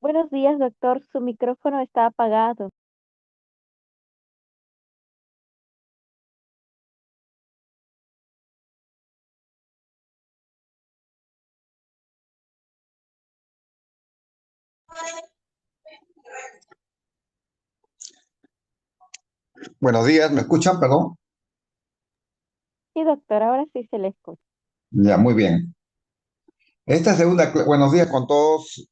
Buenos días, doctor. Su micrófono está apagado. Buenos días, ¿me escuchan? Perdón. Sí, doctor, ahora sí se le escucha. Ya, muy bien. Buenos días con todos.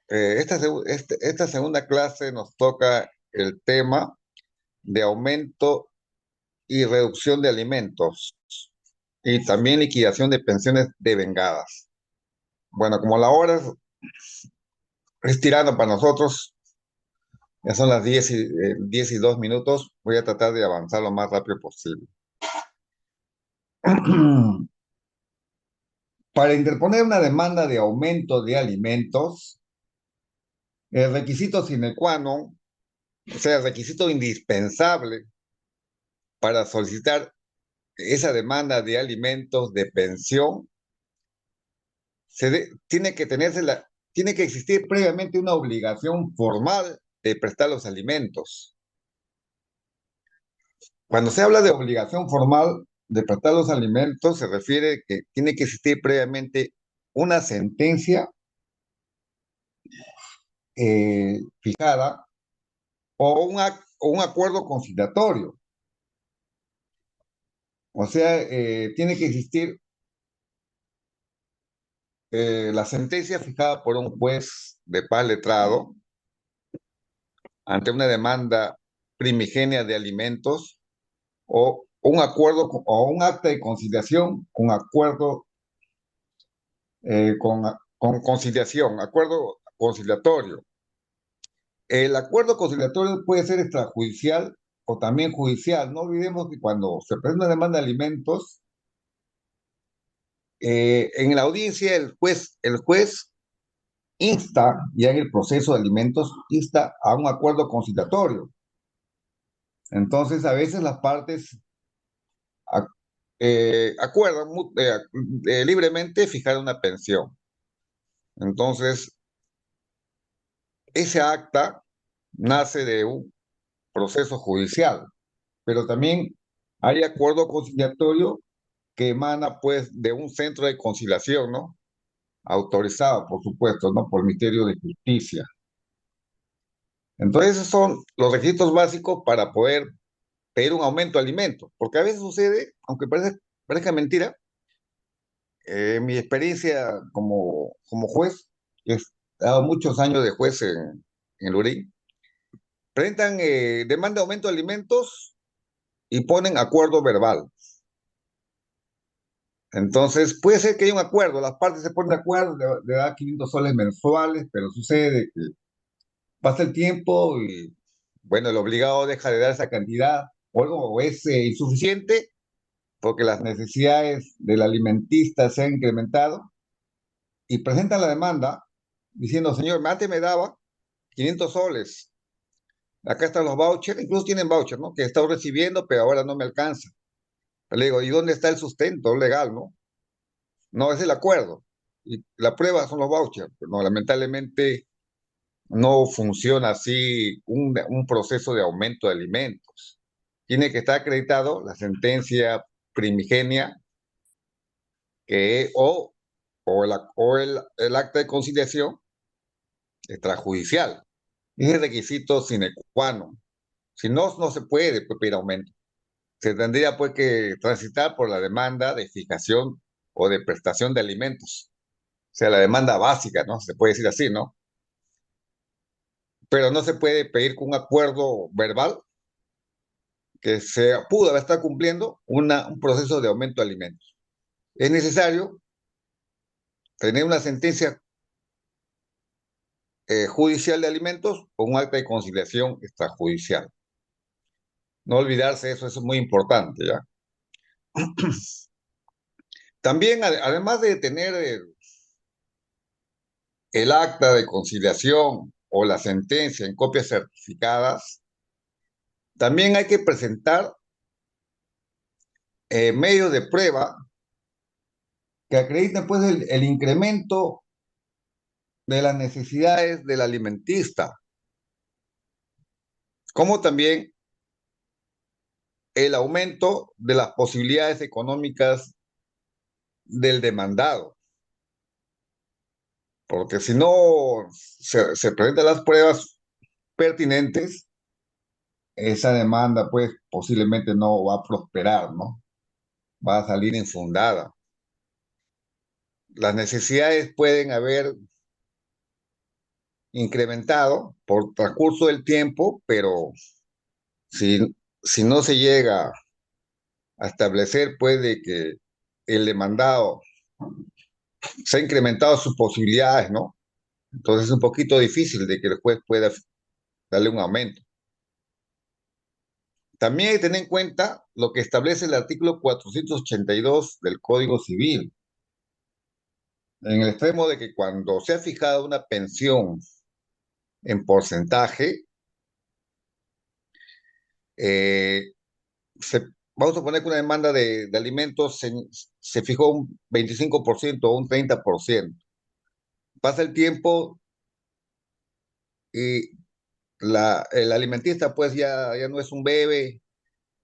Esta segunda clase nos toca el tema de aumento y reducción de alimentos y también liquidación de pensiones devengadas. Bueno, como la hora es tirando para nosotros, ya son las 10 y 2 minutos, voy a tratar de avanzar lo más rápido posible. Para interponer una demanda de aumento de alimentos, el requisito sine qua non, o sea, el requisito indispensable para solicitar esa demanda de alimentos de pensión, tiene que existir previamente una obligación formal de prestar los alimentos. Cuando se habla de obligación formal de prestar los alimentos, se refiere que tiene que existir previamente una sentencia fijada o un acuerdo conciliatorio. O sea, tiene que existir la sentencia fijada por un juez de paz letrado ante una demanda primigenia de alimentos o un acuerdo o un acta de conciliación con acuerdo con conciliación, acuerdo conciliatorio. El acuerdo conciliatorio puede ser extrajudicial o también judicial. No olvidemos que cuando se presenta una demanda de alimentos, en la audiencia el juez insta, ya en el proceso de alimentos, insta a un acuerdo conciliatorio. Entonces, a veces las partes ac- acuerdan libremente fijar una pensión. Entonces, ese acta nace de un proceso judicial, pero también hay acuerdo conciliatorio que emana pues de un centro de conciliación, ¿no? Autorizado, por supuesto, ¿no? Por el Ministerio de Justicia. Entonces, esos son los requisitos básicos para poder pedir un aumento de alimentos, porque a veces sucede, aunque parezca mentira, mi experiencia como juez, he dado muchos años de juez en Lurín, presentan demanda de aumento de alimentos y ponen acuerdo verbal. Entonces, puede ser que haya un acuerdo, las partes se ponen de acuerdo, le da 500 soles mensuales, pero sucede que pasa el tiempo y, bueno, el obligado deja de dar esa cantidad o es insuficiente porque las necesidades del alimentista se han incrementado y presentan la demanda diciendo, señor, antes me daba 500 soles, acá están los vouchers, incluso tienen vouchers, ¿no? Que he estado recibiendo, pero ahora no me alcanza. Le digo, ¿y dónde está el sustento legal, no? No, es el acuerdo. Y la prueba son los vouchers. Pero no, lamentablemente no funciona así un proceso de aumento de alimentos. Tiene que estar acreditado la sentencia primigenia que, o el acta de conciliación extrajudicial. Es el requisito sine qua non. Si no, no se puede pues, pedir aumento. Se tendría pues que transitar por la demanda de fijación o de prestación de alimentos. O sea, la demanda básica, ¿no? Se puede decir así, ¿no? Pero no se puede pedir con un acuerdo verbal que se pudo estar cumpliendo un proceso de aumento de alimentos. Es necesario tener una sentencia judicial de alimentos o un acta de conciliación extrajudicial. No olvidarse eso es muy importante, ¿ya? También, además de tener el acta de conciliación o la sentencia en copias certificadas, también hay que presentar medios de prueba que acrediten pues el incremento de las necesidades del alimentista, como también el aumento de las posibilidades económicas del demandado. Porque si no se presentan las pruebas pertinentes, esa demanda pues posiblemente no va a prosperar, ¿no? Va a salir infundada. Las necesidades pueden haber incrementado por transcurso del tiempo, pero si, si no se llega a establecer, puede que el demandado se ha incrementado sus posibilidades, ¿no? Entonces es un poquito difícil de que el juez pueda darle un aumento. También hay que tener en cuenta lo que establece el artículo 482 del Código Civil, en el extremo de que cuando se ha fijado una pensión en porcentaje, eh, se, vamos a poner que una demanda de alimentos se fijó un 25% o un 30%. Pasa el tiempo y el alimentista pues ya no es un bebé,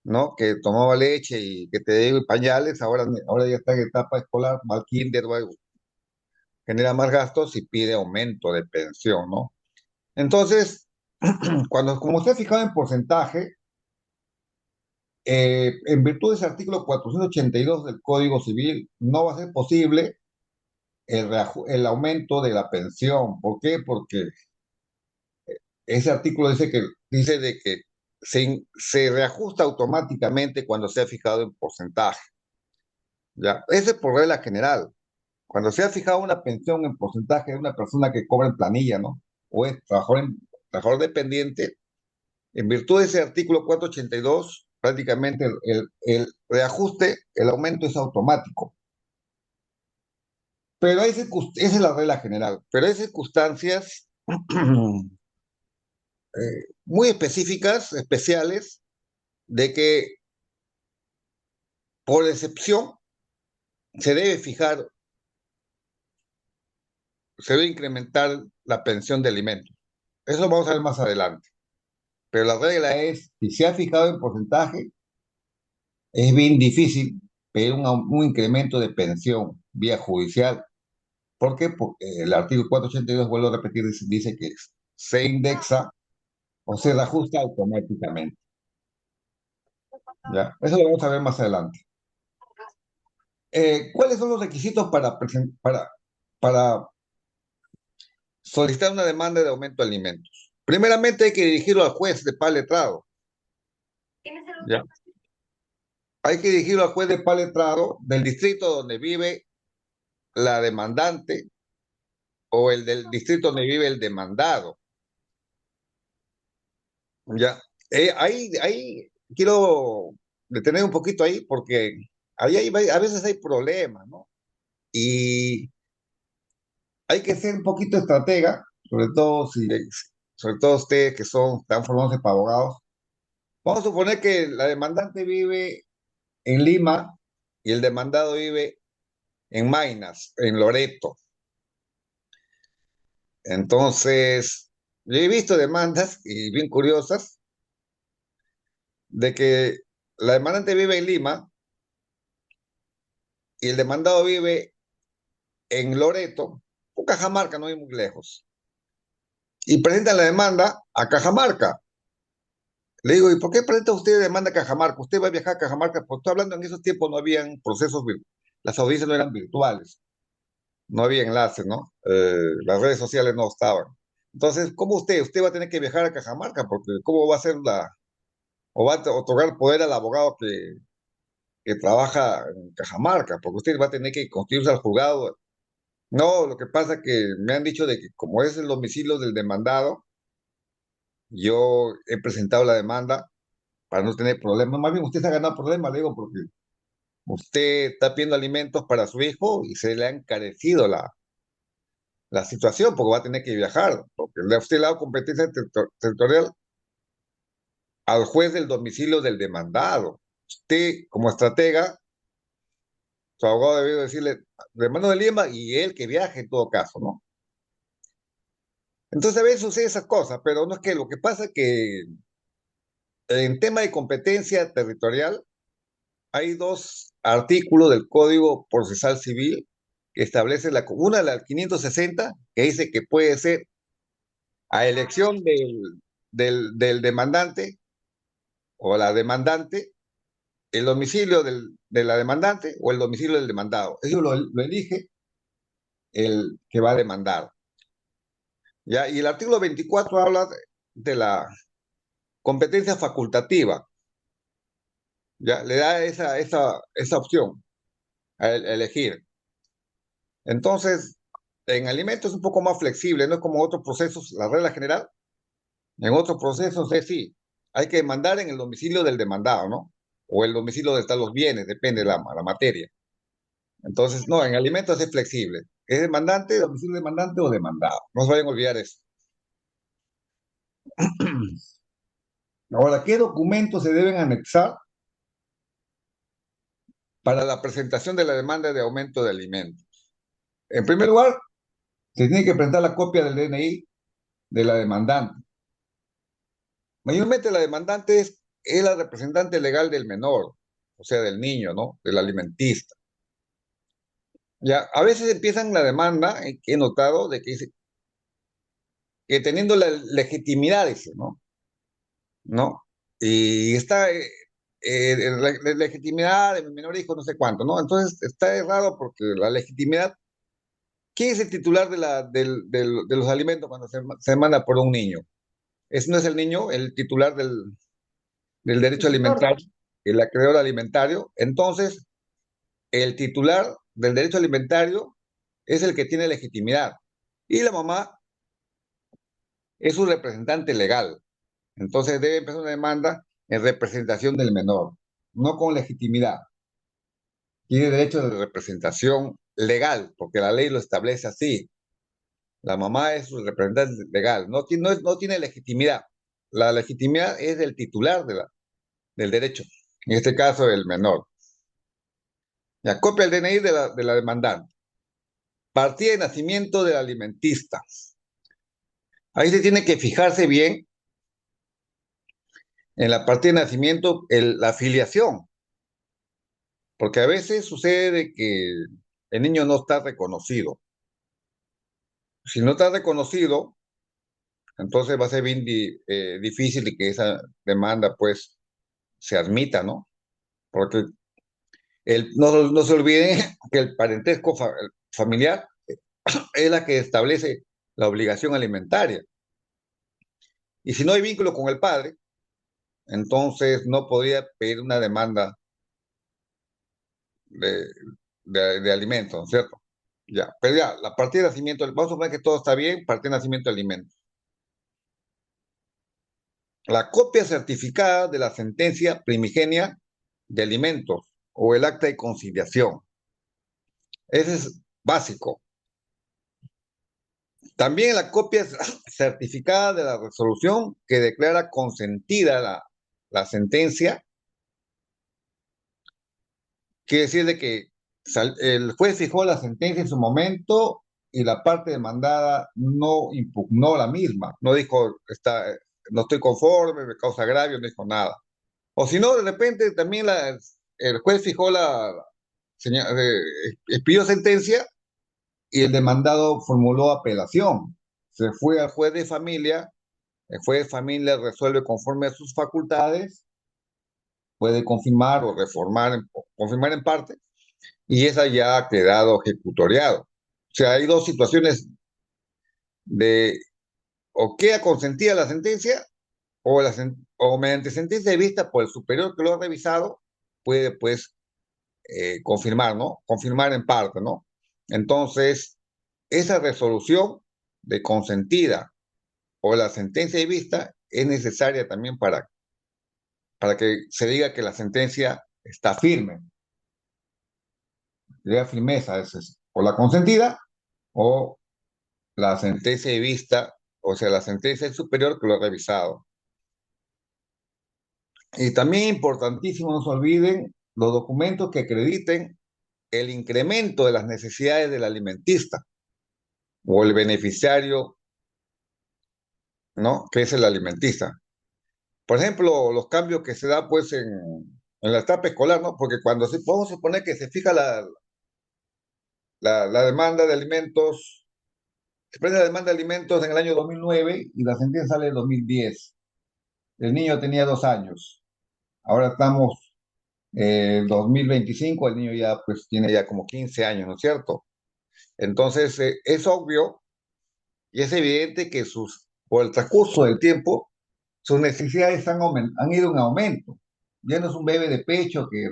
¿no? Que tomaba leche y que te dio pañales, ahora ya está en etapa escolar, va al kinder, genera más gastos y pide aumento de pensión, ¿no? Entonces, como se ha fijado en porcentaje, en virtud de ese artículo 482 del Código Civil, no va a ser posible el aumento de la pensión. ¿Por qué? Porque ese artículo dice de que se reajusta automáticamente cuando se ha fijado en porcentaje. ¿Ya? Ese es por regla general. Cuando se ha fijado una pensión en porcentaje de una persona que cobra en planilla, ¿no? O es trabajador dependiente, en virtud de ese artículo 482, prácticamente el reajuste, el aumento es automático. Pero esa es la regla general. Pero hay circunstancias muy específicas, especiales, de que por excepción se debe fijar, se debe incrementar la pensión de alimentos. Eso lo vamos a ver más adelante. Pero la regla es, si se ha fijado en porcentaje, es bien difícil pedir un incremento de pensión vía judicial. ¿Por qué? Porque el artículo 482, vuelvo a repetir, dice que se indexa o se reajusta automáticamente. ¿Ya? Eso lo vamos a ver más adelante. ¿Cuáles son los requisitos para solicitar una demanda de aumento de alimentos? Primeramente hay que dirigirlo al juez de paz letrado. ¿Ya? Hay que dirigirlo al juez de paz letrado del distrito donde vive la demandante o el del distrito donde vive el demandado. ¿Ya? Ahí quiero detener un poquito ahí porque a veces hay problemas, ¿no? Y hay que ser un poquito estratega, sobre todo ustedes que están formándose para abogados. Vamos a suponer que la demandante vive en Lima y el demandado vive en Maynas, en Loreto. Entonces, yo he visto demandas y bien curiosas de que la demandante vive en Lima y el demandado vive en Loreto, o Cajamarca, no hay muy lejos, y presentan la demanda a Cajamarca. Le digo, ¿y por qué presenta usted demanda a Cajamarca? Usted va a viajar a Cajamarca, porque estoy hablando en esos tiempos no habían procesos, las audiencias no eran virtuales, no había enlaces, ¿no? Las redes sociales no estaban. Entonces, ¿cómo usted va a tener que viajar a Cajamarca? Porque ¿cómo va a hacer o va a otorgar poder al abogado que trabaja en Cajamarca? Porque usted va a tener que constituirse al juzgado. No, lo que pasa es que me han dicho de que como es el domicilio del demandado, yo he presentado la demanda para no tener problemas. Más bien usted se ha ganado problemas, le digo, porque usted está pidiendo alimentos para su hijo y se le ha encarecido la situación porque va a tener que viajar, porque usted le ha dado competencia territorial al juez del domicilio del demandado. Usted, como estratega, su abogado debió decirle, demando de Lima y él que viaje en todo caso, ¿no? Entonces a veces sucede esas cosas, pero no es que lo que pasa es que en tema de competencia territorial hay dos artículos del Código Procesal Civil que establece una, la 560, que dice que puede ser a elección del demandante o la demandante, el domicilio de la demandante o el domicilio del demandado. Eso lo elige el que va a demandar. ¿Ya? Y el artículo 24 habla de la competencia facultativa. ¿Ya? Le da esa opción a elegir. Entonces, en alimentos es un poco más flexible, no es como otros procesos, la regla general. En otros procesos es sí, hay que demandar en el domicilio del demandado, ¿no? O el domicilio donde están los bienes, depende de la materia. Entonces, no, en alimentos es flexible. Es demandante, domicilio demandante o demandado. No se vayan a olvidar eso. Ahora, ¿qué documentos se deben anexar para la presentación de la demanda de aumento de alimentos? En primer lugar, se tiene que presentar la copia del DNI de la demandante. Mayormente la demandante es la representante legal del menor, o sea, del niño, ¿no? Del alimentista. Ya, a veces empiezan la demanda, que he notado, de que dice que teniendo la legitimidad, dice, ¿no? ¿No? Y está la legitimidad de mi menor hijo, no sé cuánto, ¿no? Entonces está errado porque la legitimidad, ¿quién es el titular de los alimentos cuando se demanda por un niño? No es el niño el titular del derecho El tutor. alimentario, el acreedor alimentario. Entonces, el titular del derecho alimentario es el que tiene legitimidad. Y la mamá es su representante legal. Entonces debe empezar una demanda en representación del menor, no con legitimidad. Tiene derecho de representación legal, porque la ley lo establece así. La mamá es su representante legal, no tiene legitimidad. La legitimidad es del titular del derecho, en este caso el menor. Ya, copia el DNI de la demandante. Partida de nacimiento del alimentista. Ahí se tiene que fijarse bien en la partida de nacimiento, la afiliación, porque a veces sucede de que el niño no está reconocido. Si no está reconocido, entonces va a ser bien difícil de que esa demanda pues se admita, ¿no? Porque no se olviden que el parentesco familiar es la que establece la obligación alimentaria. Y si no hay vínculo con el padre, entonces no podría pedir una demanda de, de alimentos, ¿no es cierto? Ya, pero ya, la partida de nacimiento, vamos a suponer que todo está bien, partida de nacimiento de alimentos. La copia certificada de la sentencia primigenia de alimentos o el acta de conciliación. Ese es básico. También la copia certificada de la resolución que declara consentida la sentencia, quiere decir de que el juez fijó la sentencia en su momento y la parte demandada no impugnó la misma, no dijo, no estoy conforme, me causa agravio, no dijo nada. O si no, de repente también el juez fijó expidió sentencia y el demandado formuló apelación. Se fue al juez de familia, el juez de familia resuelve conforme a sus facultades, puede confirmar o reformar, confirmar en parte, y esa ya ha quedado ejecutoriado. O sea, hay dos situaciones de o queda consentida la sentencia o mediante sentencia de vista por el superior que lo ha revisado, puede pues confirmar, ¿no? Confirmar en parte, ¿no? Entonces, esa resolución de consentida o la sentencia de vista es necesaria también para que se diga que la sentencia está firme, le da firmeza, o la consentida o la sentencia de vista, o sea, la sentencia del superior que lo ha revisado. Y también importantísimo, no se olviden los documentos que acrediten el incremento de las necesidades del alimentista o el beneficiario ¿no? Que es el alimentista. Por ejemplo, los cambios que se da pues en la etapa escolar, ¿no? Porque cuando podemos suponer que se fija la demanda de alimentos, se prende la demanda de alimentos en el año 2009 y la sentencia sale en 2010. El niño tenía 2 años. Ahora estamos en 2025, el niño ya pues tiene ya como 15 años, ¿no es cierto? Entonces, es obvio y es evidente que por el transcurso del tiempo, sus necesidades han ido en aumento. Ya no es un bebé de pecho que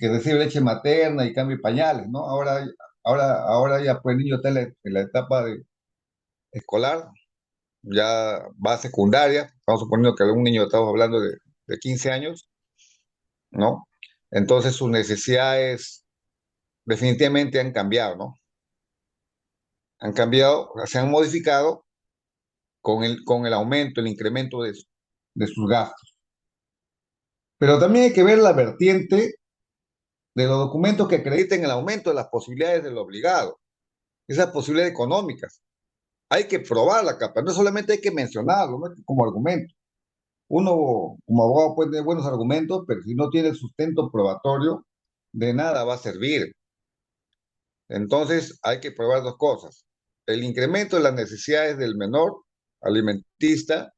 recibe leche materna y cambia pañales, ¿no? Ahora ya pues el niño está en la etapa escolar, ya va a secundaria, estamos suponiendo que un niño, estamos hablando de 15 años, ¿no? Entonces sus necesidades definitivamente han cambiado, ¿no? Han cambiado, se han modificado con el aumento, el incremento de sus gastos. Pero también hay que ver la vertiente de los documentos que acrediten el aumento de las posibilidades del obligado, esas posibilidades económicas. Hay que probar la capa, no solamente hay que mencionarlo, ¿no? Como argumento. Uno como abogado puede tener buenos argumentos, pero si no tiene sustento probatorio, de nada va a servir. Entonces hay que probar dos cosas. El incremento de las necesidades del menor alimentista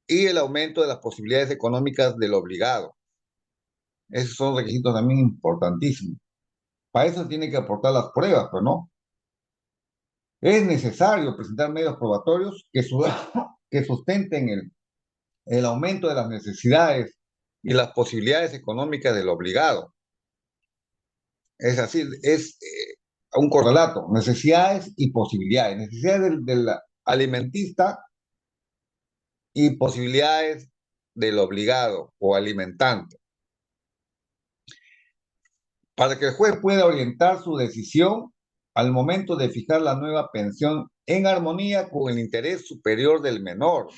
y el aumento de las posibilidades económicas del obligado. Esos son requisitos también importantísimos. Para eso tiene que aportar las pruebas, pero no. Es necesario presentar medios probatorios que sustenten el aumento de las necesidades y las posibilidades económicas del obligado. Es así, es un correlato, necesidades y posibilidades. Necesidades del alimentista y posibilidades del obligado o alimentante, para que el juez pueda orientar su decisión al momento de fijar la nueva pensión en armonía con el interés superior del menor,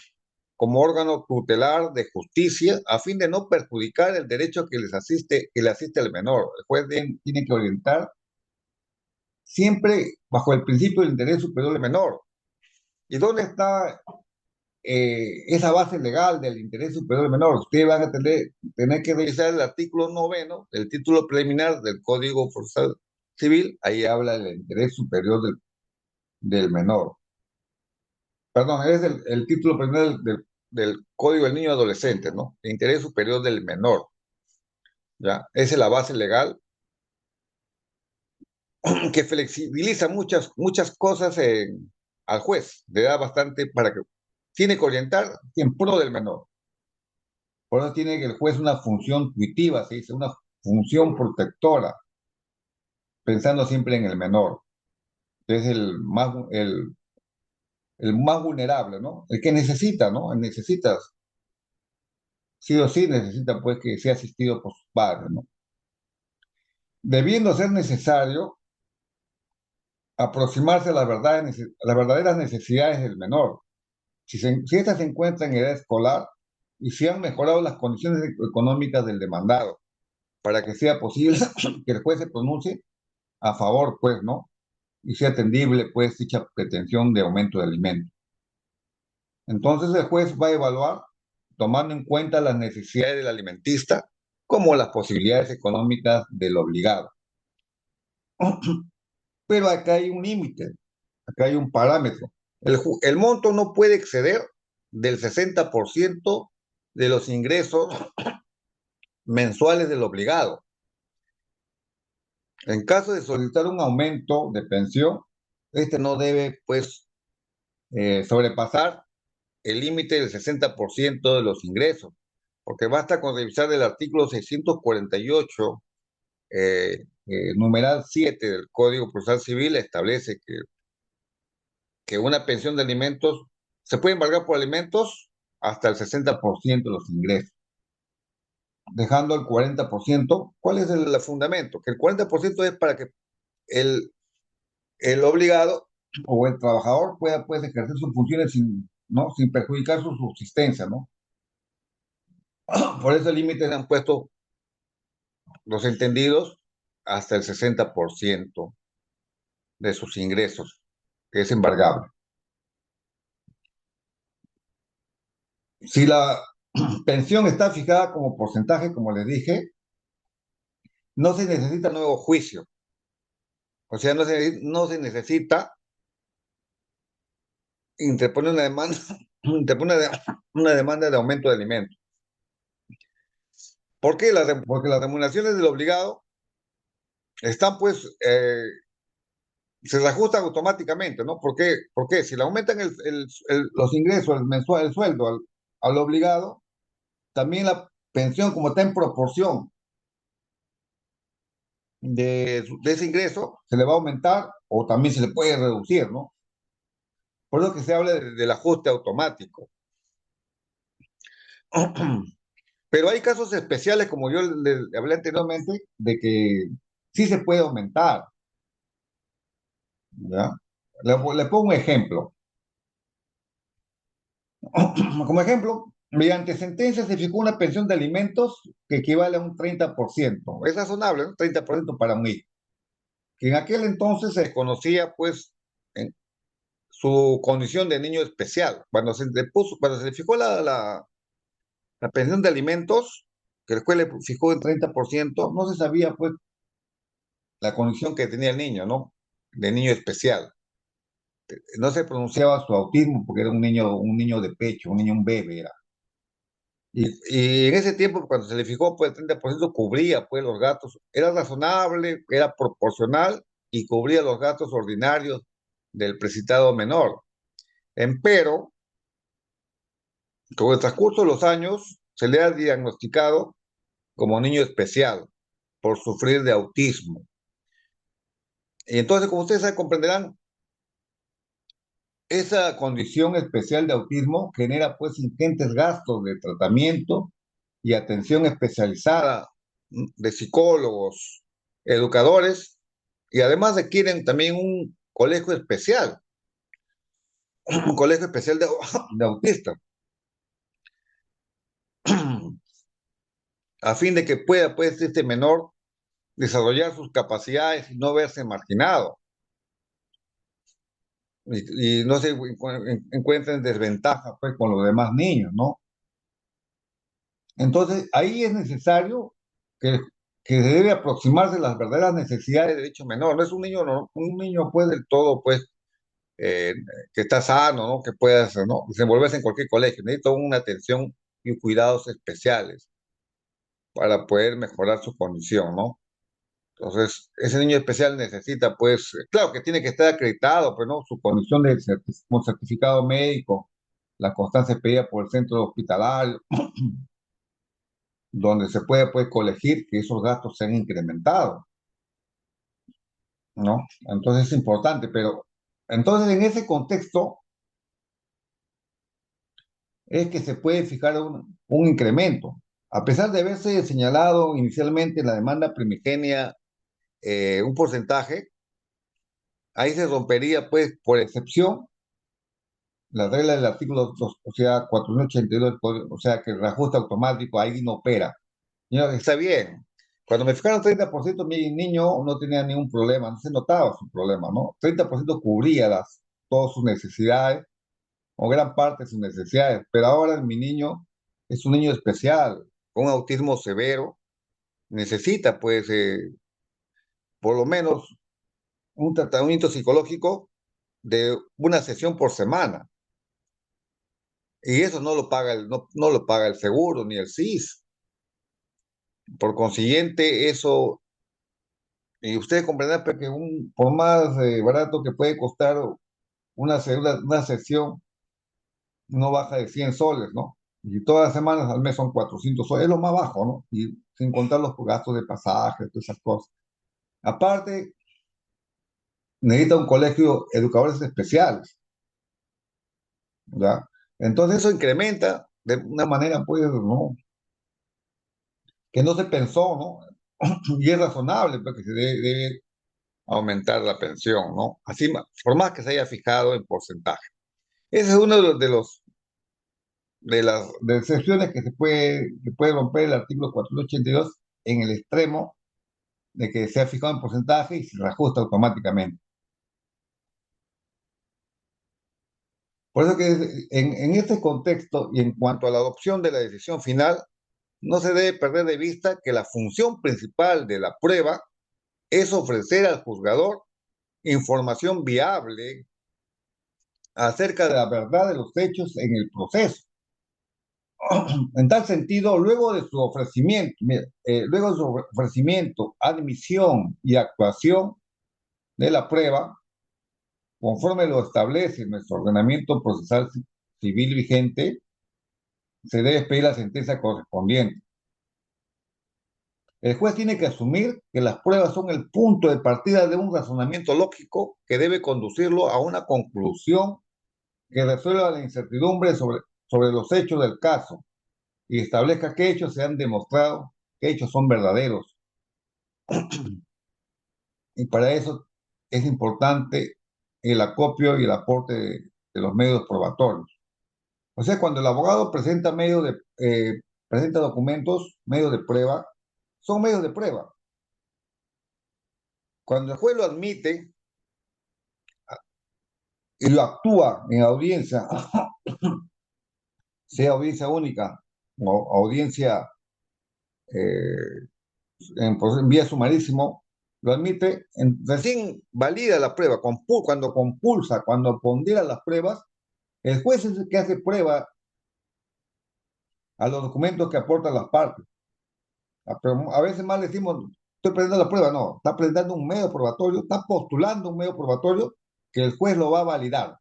como órgano tutelar de justicia, a fin de no perjudicar el derecho que le asiste al menor. El juez tiene que orientar siempre bajo el principio del interés superior del menor. ¿Y dónde está esa base legal del interés superior del menor? Ustedes van a tener que revisar el artículo 9 del título preliminar del Código Procesal Civil. Ahí habla del interés superior del menor. Perdón, es el título preliminar del Código del Niño Adolescente, ¿no? El interés superior del menor, ¿ya? Esa es la base legal que flexibiliza muchas cosas al juez. Le da bastante para que tiene que orientar en pro del menor. Por eso tiene que el juez una función tuitiva, se dice, una función protectora, pensando siempre en el menor, que es el más vulnerable, ¿no? El que necesita, ¿no? Necesita, sí o sí necesita, pues, que sea asistido por sus padres, ¿no? Debiendo ser necesario aproximarse a a las verdaderas necesidades del menor. Si ésta se encuentra en edad escolar y si han mejorado las condiciones económicas del demandado, para que sea posible que el juez se pronuncie a favor, pues, ¿no? Y sea atendible, pues, dicha pretensión de aumento de alimentos. Entonces el juez va a evaluar, tomando en cuenta las necesidades del alimentista, como las posibilidades económicas del obligado. Pero acá hay un límite, acá hay un parámetro. El monto no puede exceder del 60% de los ingresos mensuales del obligado. En caso de solicitar un aumento de pensión, este no debe, pues, sobrepasar el límite del 60% de los ingresos, porque basta con revisar el artículo 648, numeral 7 del Código Procesal Civil, establece que una pensión de alimentos se puede embargar por alimentos hasta el 60% de los ingresos, dejando el 40%. ¿Cuál es el fundamento? Que el 40% es para que el, el obligado o el trabajador pueda, pues, ejercer sus funciones sin, ¿no? Sin perjudicar su subsistencia, ¿no? Por ese límite han puesto los entendidos hasta el 60% de sus ingresos, que es embargable. Si la pensión está fijada como porcentaje, como les dije, no se necesita nuevo juicio. O sea, no se necesita interponer una demanda, interponer una demanda de aumento de alimentos. ¿Por qué? Porque las remuneraciones del obligado están, pues, se le ajustan automáticamente, ¿no? ¿Por qué? Porque si le aumentan los ingresos, el mensual, el sueldo al obligado, también la pensión, como está en proporción de ese ingreso, se le va a aumentar o también se le puede reducir, ¿no? Por eso que se habla del ajuste automático. Pero hay casos especiales, como yo le hablé anteriormente, de que sí se puede aumentar, ¿ya? Le pongo un ejemplo. Como ejemplo, mediante sentencia se fijó una pensión de alimentos que equivale a un 30%. Es razonable, ¿no? 30% para un hijo. Que en aquel entonces se desconocía, pues, en su condición de niño especial. Cuando se le fijó la pensión de alimentos, que después le fijó en 30%, no se sabía, pues, la condición que tenía el niño, ¿no? De niño especial. No se pronunciaba su autismo porque era un niño de pecho, un bebé era. Y en ese tiempo, cuando se le fijó, pues el 30% cubría pues los gastos. Era razonable, era proporcional y cubría los gastos ordinarios del precitado menor. Empero, con el transcurso de los años, se le ha diagnosticado como niño especial por sufrir de autismo. Y entonces, como ustedes comprenderán, esa condición especial de autismo genera pues ingentes gastos de tratamiento y atención especializada de psicólogos, educadores, y además requieren también un colegio especial, un colegio especial de autistas, a fin de que pueda pues este menor desarrollar sus capacidades y no verse marginado y no se encuentre en desventaja pues con los demás niños, ¿no? Entonces, ahí es necesario que, que se debe aproximarse a las verdaderas necesidades de dicho menor. No es un niño, no, un niño pues del todo, pues, eh, que está sano, ¿no? Que pueda, ¿no? Desenvolverse en cualquier colegio. Necesita una atención y cuidados especiales para poder mejorar su condición, ¿no? Entonces, ese niño especial necesita, pues, claro que tiene que estar acreditado, pues, ¿no? Su condición con certificado médico, la constancia pedida por el centro hospitalario, donde se puede pues colegir que esos gastos se han incrementado, ¿no? Entonces es importante, pero entonces en ese contexto es que se puede fijar un incremento. A pesar de haberse señalado inicialmente en la demanda primigenia un porcentaje, ahí se rompería pues por excepción la regla del artículo 2, o sea, 482 del Código, o sea, que el reajuste automático ahí no opera. Está bien. Cuando me fijaron 30%, mi niño no tenía ningún problema, no se notaba su problema, ¿no? 30% cubría todas sus necesidades, o gran parte de sus necesidades, pero ahora mi niño es un niño especial, con autismo severo, necesita, pues, por lo menos un tratamiento psicológico de una sesión por semana, y eso no lo paga el seguro ni el SIS. Por consiguiente, eso. Y ustedes comprenderán pues, que por más barato que puede costar una sesión, no baja de 100 soles, ¿no? Y todas las semanas al mes son 400 soles, es lo más bajo, ¿no? Y sin contar los gastos de pasaje, todas esas cosas. Aparte, necesita un colegio de educadores especiales, ¿ya? Entonces eso incrementa de una manera, pues, ¿no? Que no se pensó, ¿no? Y es razonable, porque se debe aumentar la pensión, ¿no? Así, por más que se haya fijado en porcentaje. Ese es uno de las excepciones que puede romper el artículo 482 en el extremo de que sea fijado en porcentaje y se reajusta automáticamente. Por eso que en este contexto y en cuanto a la adopción de la decisión final, no se debe perder de vista que la función principal de la prueba es ofrecer al juzgador información viable acerca de la verdad de los hechos en el proceso. En tal sentido, luego de su ofrecimiento, admisión y actuación de la prueba, conforme lo establece nuestro ordenamiento procesal civil vigente, se debe pedir la sentencia correspondiente. El juez tiene que asumir que las pruebas son el punto de partida de un razonamiento lógico que debe conducirlo a una conclusión que resuelva la incertidumbre sobre los hechos del caso y establezca qué hechos se han demostrado, qué hechos son verdaderos. Y para eso es importante el acopio y el aporte de los medios probatorios. O sea, cuando el abogado presenta documentos, medios de prueba, son medios de prueba. Cuando el juez lo admite y lo actúa en audiencia, sea audiencia única o audiencia eh, en vía sumarísimo, lo admite, recién valida la prueba, cuando compulsa, cuando pondera las pruebas, el juez es el que hace prueba a los documentos que aportan las partes. Pero a veces más le decimos, estoy presentando la prueba, no, está presentando un medio probatorio, está postulando un medio probatorio que el juez lo va a validar.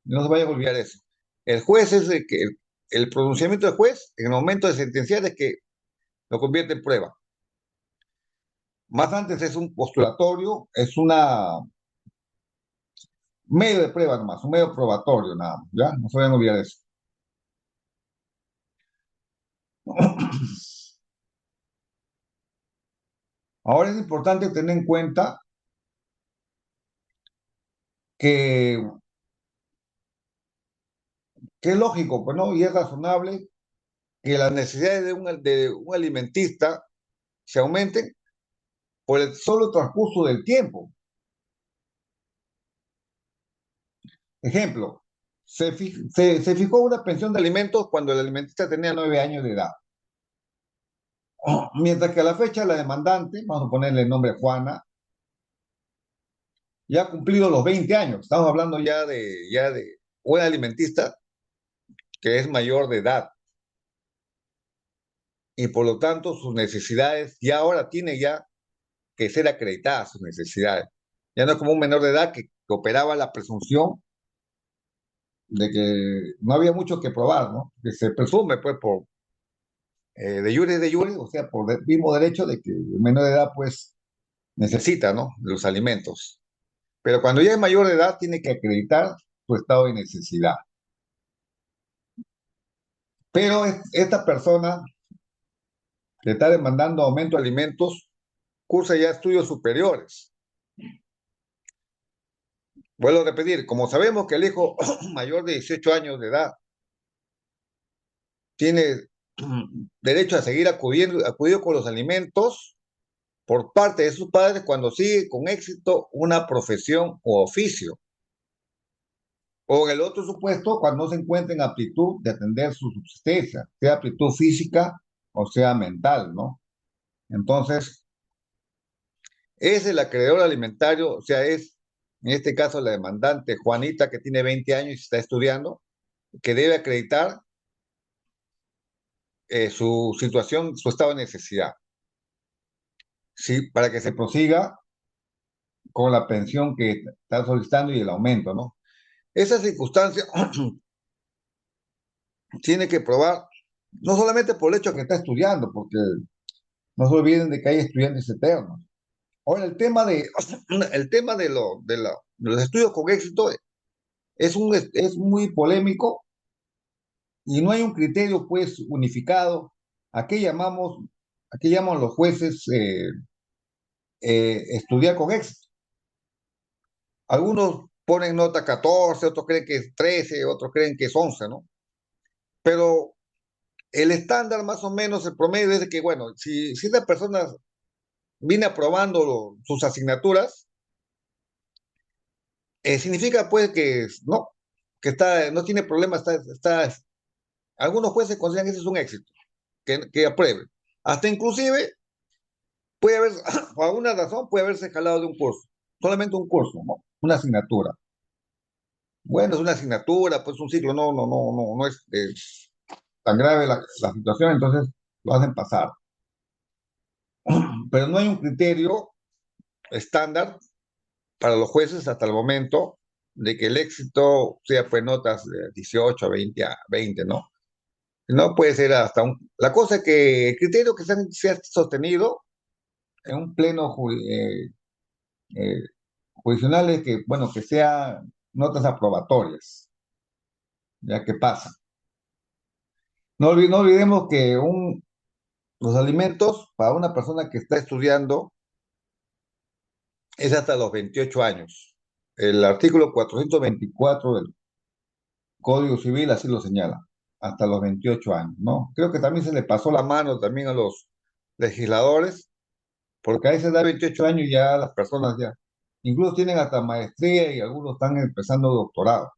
No se vaya a olvidar eso. El juez es el pronunciamiento del juez en el momento de sentenciar es que lo convierte en prueba. Más antes es un postulatorio, es una medio de prueba nomás, un medio probatorio nada más, ¿ya? No se vayan a olvidar eso. Ahora es importante tener en cuenta que, que es lógico, pues, ¿no? Y es razonable que las necesidades de un alimentista se aumenten por el solo transcurso del tiempo. Ejemplo, se fijó una pensión de alimentos cuando el alimentista tenía 9 años de edad. Mientras que a la fecha la demandante, vamos a ponerle el nombre Juana, ya ha cumplido los 20 años. Estamos hablando ya de una alimentista que es mayor de edad y por lo tanto sus necesidades ya ahora tiene ya que ser acreditadas sus necesidades. Ya no es como un menor de edad que operaba la presunción de que no había mucho que probar, ¿no? Que se presume, pues, de jure, o sea, por el mismo derecho de que el menor de edad, pues, necesita, ¿no? Los alimentos. Pero cuando ya es mayor de edad, tiene que acreditar su estado de necesidad. Pero esta persona que está demandando aumento de alimentos cursa ya estudios superiores. Vuelvo a repetir, como sabemos que el hijo mayor de 18 años de edad tiene derecho a seguir acudiendo con los alimentos por parte de sus padres cuando sigue con éxito una profesión o oficio. O en el otro supuesto, cuando no se encuentra en aptitud de atender su subsistencia, sea aptitud física o sea mental, ¿no? Entonces, es el acreedor alimentario, o sea, es en este caso la demandante Juanita, que tiene 20 años y está estudiando, que debe acreditar su situación, su estado de necesidad, ¿sí? Para que se prosiga con la pensión que está solicitando y el aumento, ¿no? Esa circunstancia tiene que probar, no solamente por el hecho de que está estudiando, porque no se olviden de que hay estudiantes eternos. Ahora, el tema de los estudios con éxito es muy polémico y no hay un criterio, pues, unificado. ¿A qué llamamos, a qué llaman los jueces estudiar con éxito? Algunos ponen nota 14, otros creen que es 13, otros creen que es 11, ¿no? Pero el estándar, más o menos, el promedio es de que, bueno, si esta persona viene aprobando sus asignaturas, significa pues que no. que no tiene problema, algunos jueces consideran que ese es un éxito, que apruebe. Hasta inclusive puede haber, por alguna razón, puede haberse jalado de un curso, solamente un curso, ¿no? Una asignatura. Bueno, es una asignatura, pues un ciclo, no es tan grave la situación, entonces lo hacen pasar. Pero no hay un criterio estándar para los jueces hasta el momento de que el éxito sea pues notas de 18 a 20, ¿no? No puede ser hasta un... La cosa es que el criterio que se ha sostenido en un pleno eh, jurisdiccional es que, bueno, que sea notas aprobatorias, ya que pasa. No olvidemos que los alimentos para una persona que está estudiando es hasta los 28 años. El artículo 424 del Código Civil así lo señala, hasta los 28 años, ¿no? Creo que también se le pasó la mano también a los legisladores, porque a esa edad, 28 años, ya las personas ya, incluso tienen hasta maestría y algunos están empezando doctorado,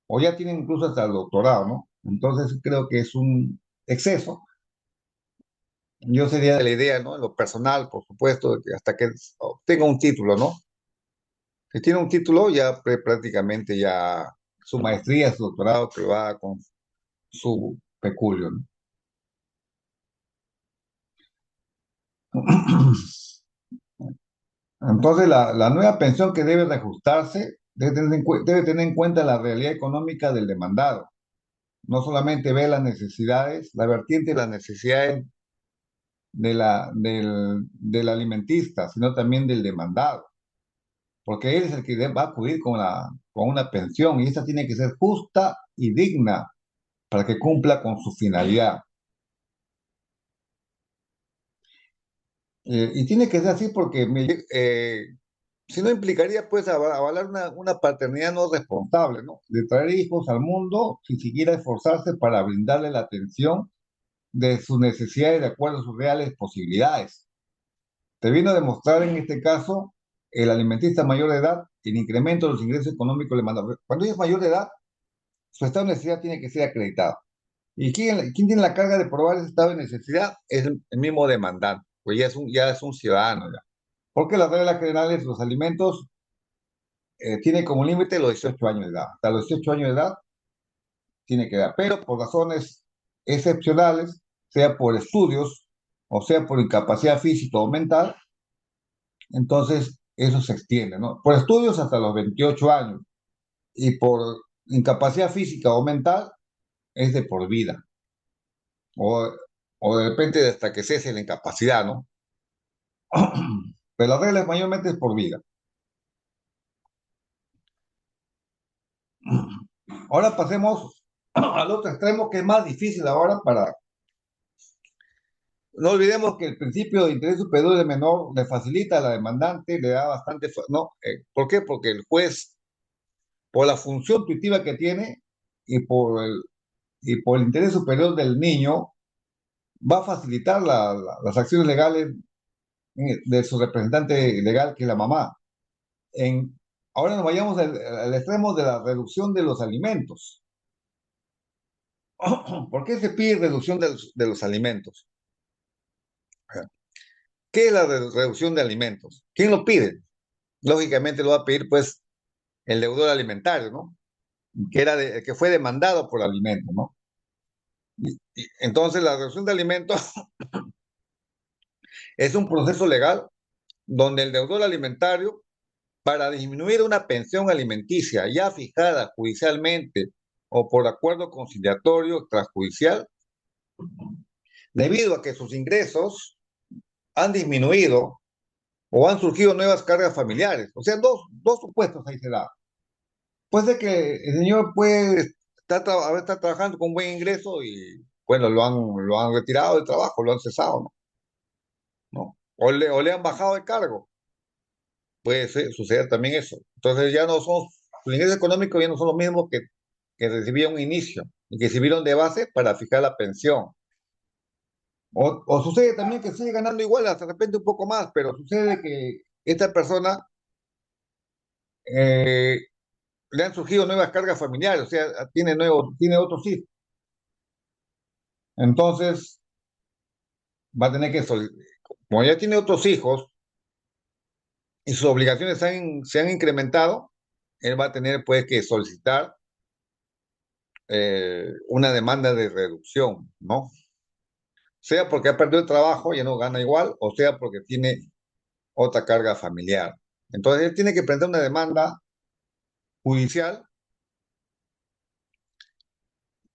o ya tienen incluso hasta el doctorado, ¿no? Entonces creo que es un exceso. Yo sería de la idea, ¿no? En lo personal, por supuesto, de que hasta que tenga un título, ¿no? Si tiene un título, ya prácticamente ya su maestría, su doctorado, que lo haga con su peculio, ¿no? Entonces, la nueva pensión que debe de ajustarse debe tener en cuenta la realidad económica del demandado. No solamente ve las necesidades, la vertiente de las necesidades del alimentista, sino también del demandado, porque él es el que va a acudir con una pensión y esta tiene que ser justa y digna para que cumpla con su finalidad. Y tiene que ser así porque si no implicaría pues avalar una paternidad no responsable, ¿no? De traer hijos al mundo sin siquiera esforzarse para brindarle la atención de sus necesidades de acuerdo a sus reales posibilidades. Te vino a demostrar en este caso el alimentista mayor de edad, el incremento de los ingresos económicos le manda. Cuando ella es mayor de edad, su estado de necesidad tiene que ser acreditado. ¿Y quién tiene la carga de probar ese estado de necesidad? Es el mismo demandante, pues ya es un ciudadano ya. Porque las reglas generales, los alimentos tiene como límite los 18 años de edad. Hasta los 18 años de edad tiene que dar, pero por razones excepcionales, sea por estudios o sea por incapacidad física o mental, entonces eso se extiende, ¿no? Por estudios hasta los 28 años y por incapacidad física o mental es de por vida o, o de repente hasta que cese la incapacidad, ¿no? Pero la regla es mayormente es por vida. Ahora pasemos al otro extremo que es más difícil ahora para... No olvidemos que el principio de interés superior de menor le facilita a la demandante, le da bastante... ¿No? ¿Por qué? Porque el juez, por la función tuitiva que tiene y y por el interés superior del niño, va a facilitar las acciones legales de su representante legal, que es la mamá. En, ahora nos vayamos al extremo de la reducción de los alimentos. ¿Por qué se pide reducción de los alimentos? ¿Qué es la reducción de alimentos? ¿Quién lo pide? Lógicamente lo va a pedir pues el deudor alimentario, ¿no? Que fue demandado por alimentos, ¿no? Entonces la reducción de alimentos es un proceso legal donde el deudor alimentario, para disminuir una pensión alimenticia ya fijada judicialmente o por acuerdo conciliatorio extrajudicial, debido a que sus ingresos han disminuido o han surgido nuevas cargas familiares. O sea, dos supuestos ahí se da. Puede ser que el señor puede estar trabajando con buen ingreso y, bueno, lo han retirado del trabajo, lo han cesado, ¿no? ¿No? O le han bajado de cargo. Suceder también eso. Entonces ya no son, los ingresos económicos ya no son los mismos que recibía un inicio y que sirvieron de base para fijar la pensión. O sucede también que sigue ganando igual, hasta de repente un poco más, pero sucede que esta persona le han surgido nuevas cargas familiares, o sea, tiene otros hijos. Entonces, va a tener que, como ya tiene otros hijos y sus obligaciones se han incrementado, él va a tener pues que solicitar una demanda de reducción, ¿no? Sea porque ha perdido el trabajo, ya no gana igual, o sea porque tiene otra carga familiar. Entonces, él tiene que presentar una demanda judicial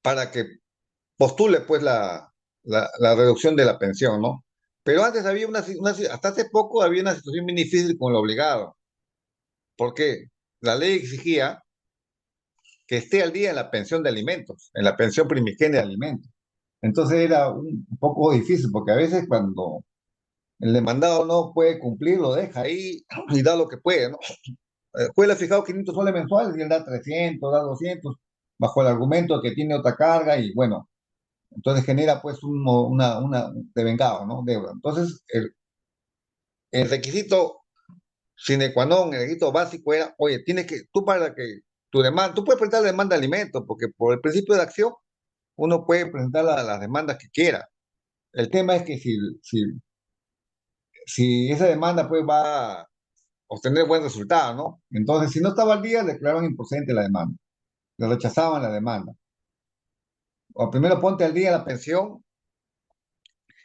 para que postule pues la reducción de la pensión, ¿no? Pero antes había hasta hace poco había una situación muy difícil con el obligado, porque la ley exigía que esté al día en la pensión de alimentos, en la pensión primigenia de alimentos. Entonces era un poco difícil, porque a veces cuando el demandado no puede cumplir, lo deja ahí y da lo que puede, ¿no? El juez le ha fijado 500 soles mensuales y él da 300, da 200, bajo el argumento de que tiene otra carga y bueno, entonces genera pues una devengado, ¿no? Deuda. Entonces, el requisito sine qua non, el requisito básico era, oye, tienes que, tú para que tu demanda, tú puedes presentar la demanda de alimentos, porque por el principio de acción uno puede presentar las demandas que quiera. El tema es que si esa demanda pues va a obtener buen resultado, ¿no? Entonces, si no estaba al día, declaraban improcedente la demanda, le rechazaban la demanda. O primero ponte al día la pensión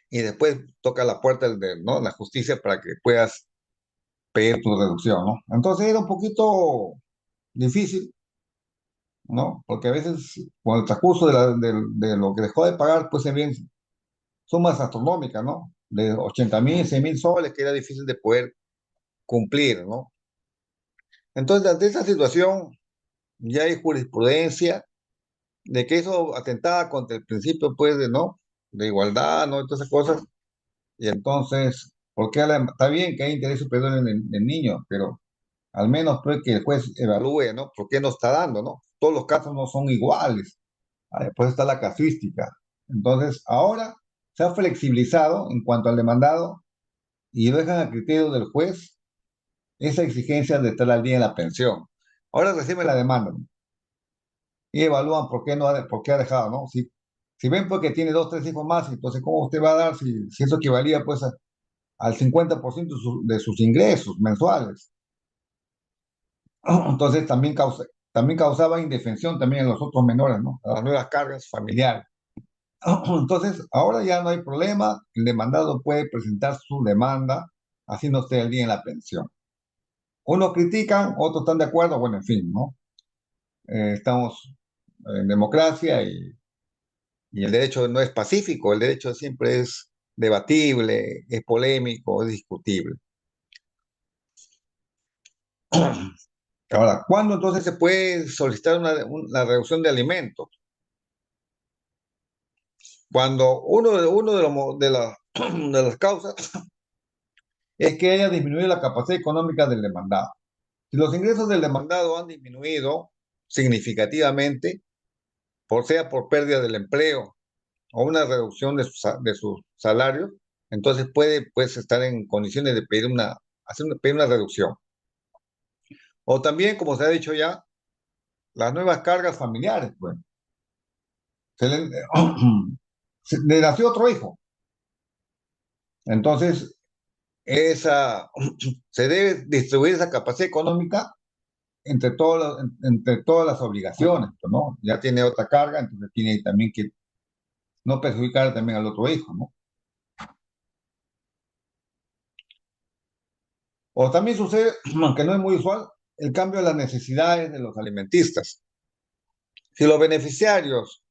y después toca la puerta ¿no? la justicia para que puedas pedir tu reducción, ¿no? Entonces era un poquito difícil, ¿no? Porque a veces, con el transcurso de lo que dejó de pagar, pues se bien sumas astronómicas, ¿no? De 80.000, 100.000 soles, que era difícil de poder cumplir, ¿no? Entonces, ante esa situación, ya hay jurisprudencia de que eso atentaba contra el principio, pues, de no, de igualdad, ¿no? Y todas esas cosas. Y entonces, ¿por qué está bien que hay interés superior en el niño, pero al menos pues que el juez evalúe, ¿no? ¿Por qué no está dando, ¿no? Todos los casos no son iguales. Después está la casuística. Entonces, ahora se ha flexibilizado en cuanto al demandado y dejan a criterio del juez esa exigencia de estar al día en la pensión. Ahora recibe la demanda, ¿no? Y evalúan por qué no por qué ha dejado, ¿no? Si ven pues que tiene dos, tres hijos más, entonces ¿cómo usted va a dar si eso equivalía pues al 50% de sus ingresos mensuales? Entonces también causaba indefensión también en los otros menores, ¿no? A las nuevas cargas familiares. Entonces, ahora ya no hay problema, el demandado puede presentar su demanda, así no esté el día en la pensión. Unos critican, otros están de acuerdo, bueno, en fin, ¿no? Estamos en democracia y el derecho no es pacífico, el derecho siempre es debatible, es polémico, es discutible. Ahora, ¿cuándo entonces se puede solicitar la reducción de alimentos? Cuando uno de las causas es que haya disminuido la capacidad económica del demandado. Si los ingresos del demandado han disminuido significativamente, sea por pérdida del empleo o una reducción de su salario, entonces puede pues, estar en condiciones de pedir una reducción. O también, como se ha dicho ya, las nuevas cargas familiares, pues. Se le, le nació otro hijo. Entonces, se debe distribuir esa capacidad económica entre todas las obligaciones, pues, ¿no? Ya tiene otra carga, entonces tiene también que no perjudicar también al otro hijo, ¿no? O también sucede, aunque no es muy usual, el cambio de las necesidades de los alimentistas. Si los beneficiarios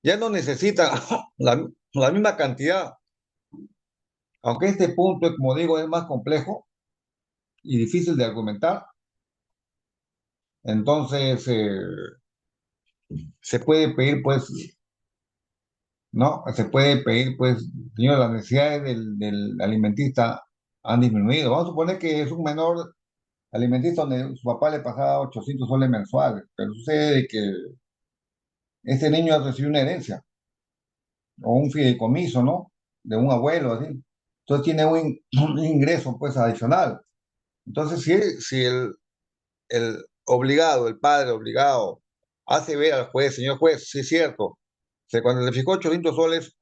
ya no necesitan la misma cantidad, aunque este punto, como digo, es más complejo y difícil de argumentar, entonces se puede pedir, pues, ¿no? Se puede pedir, pues, señor, las necesidades del alimentista han disminuido. Vamos a suponer que es un menor alimentista donde su papá le pasaba 800 soles mensuales, pero sucede que ese niño recibió una herencia o un fideicomiso, ¿no? De un abuelo, así. Entonces tiene un ingreso, pues, adicional. Entonces, si obligado, el padre obligado, hace ver al juez, señor juez, sí es cierto, que cuando le fijó 800 soles,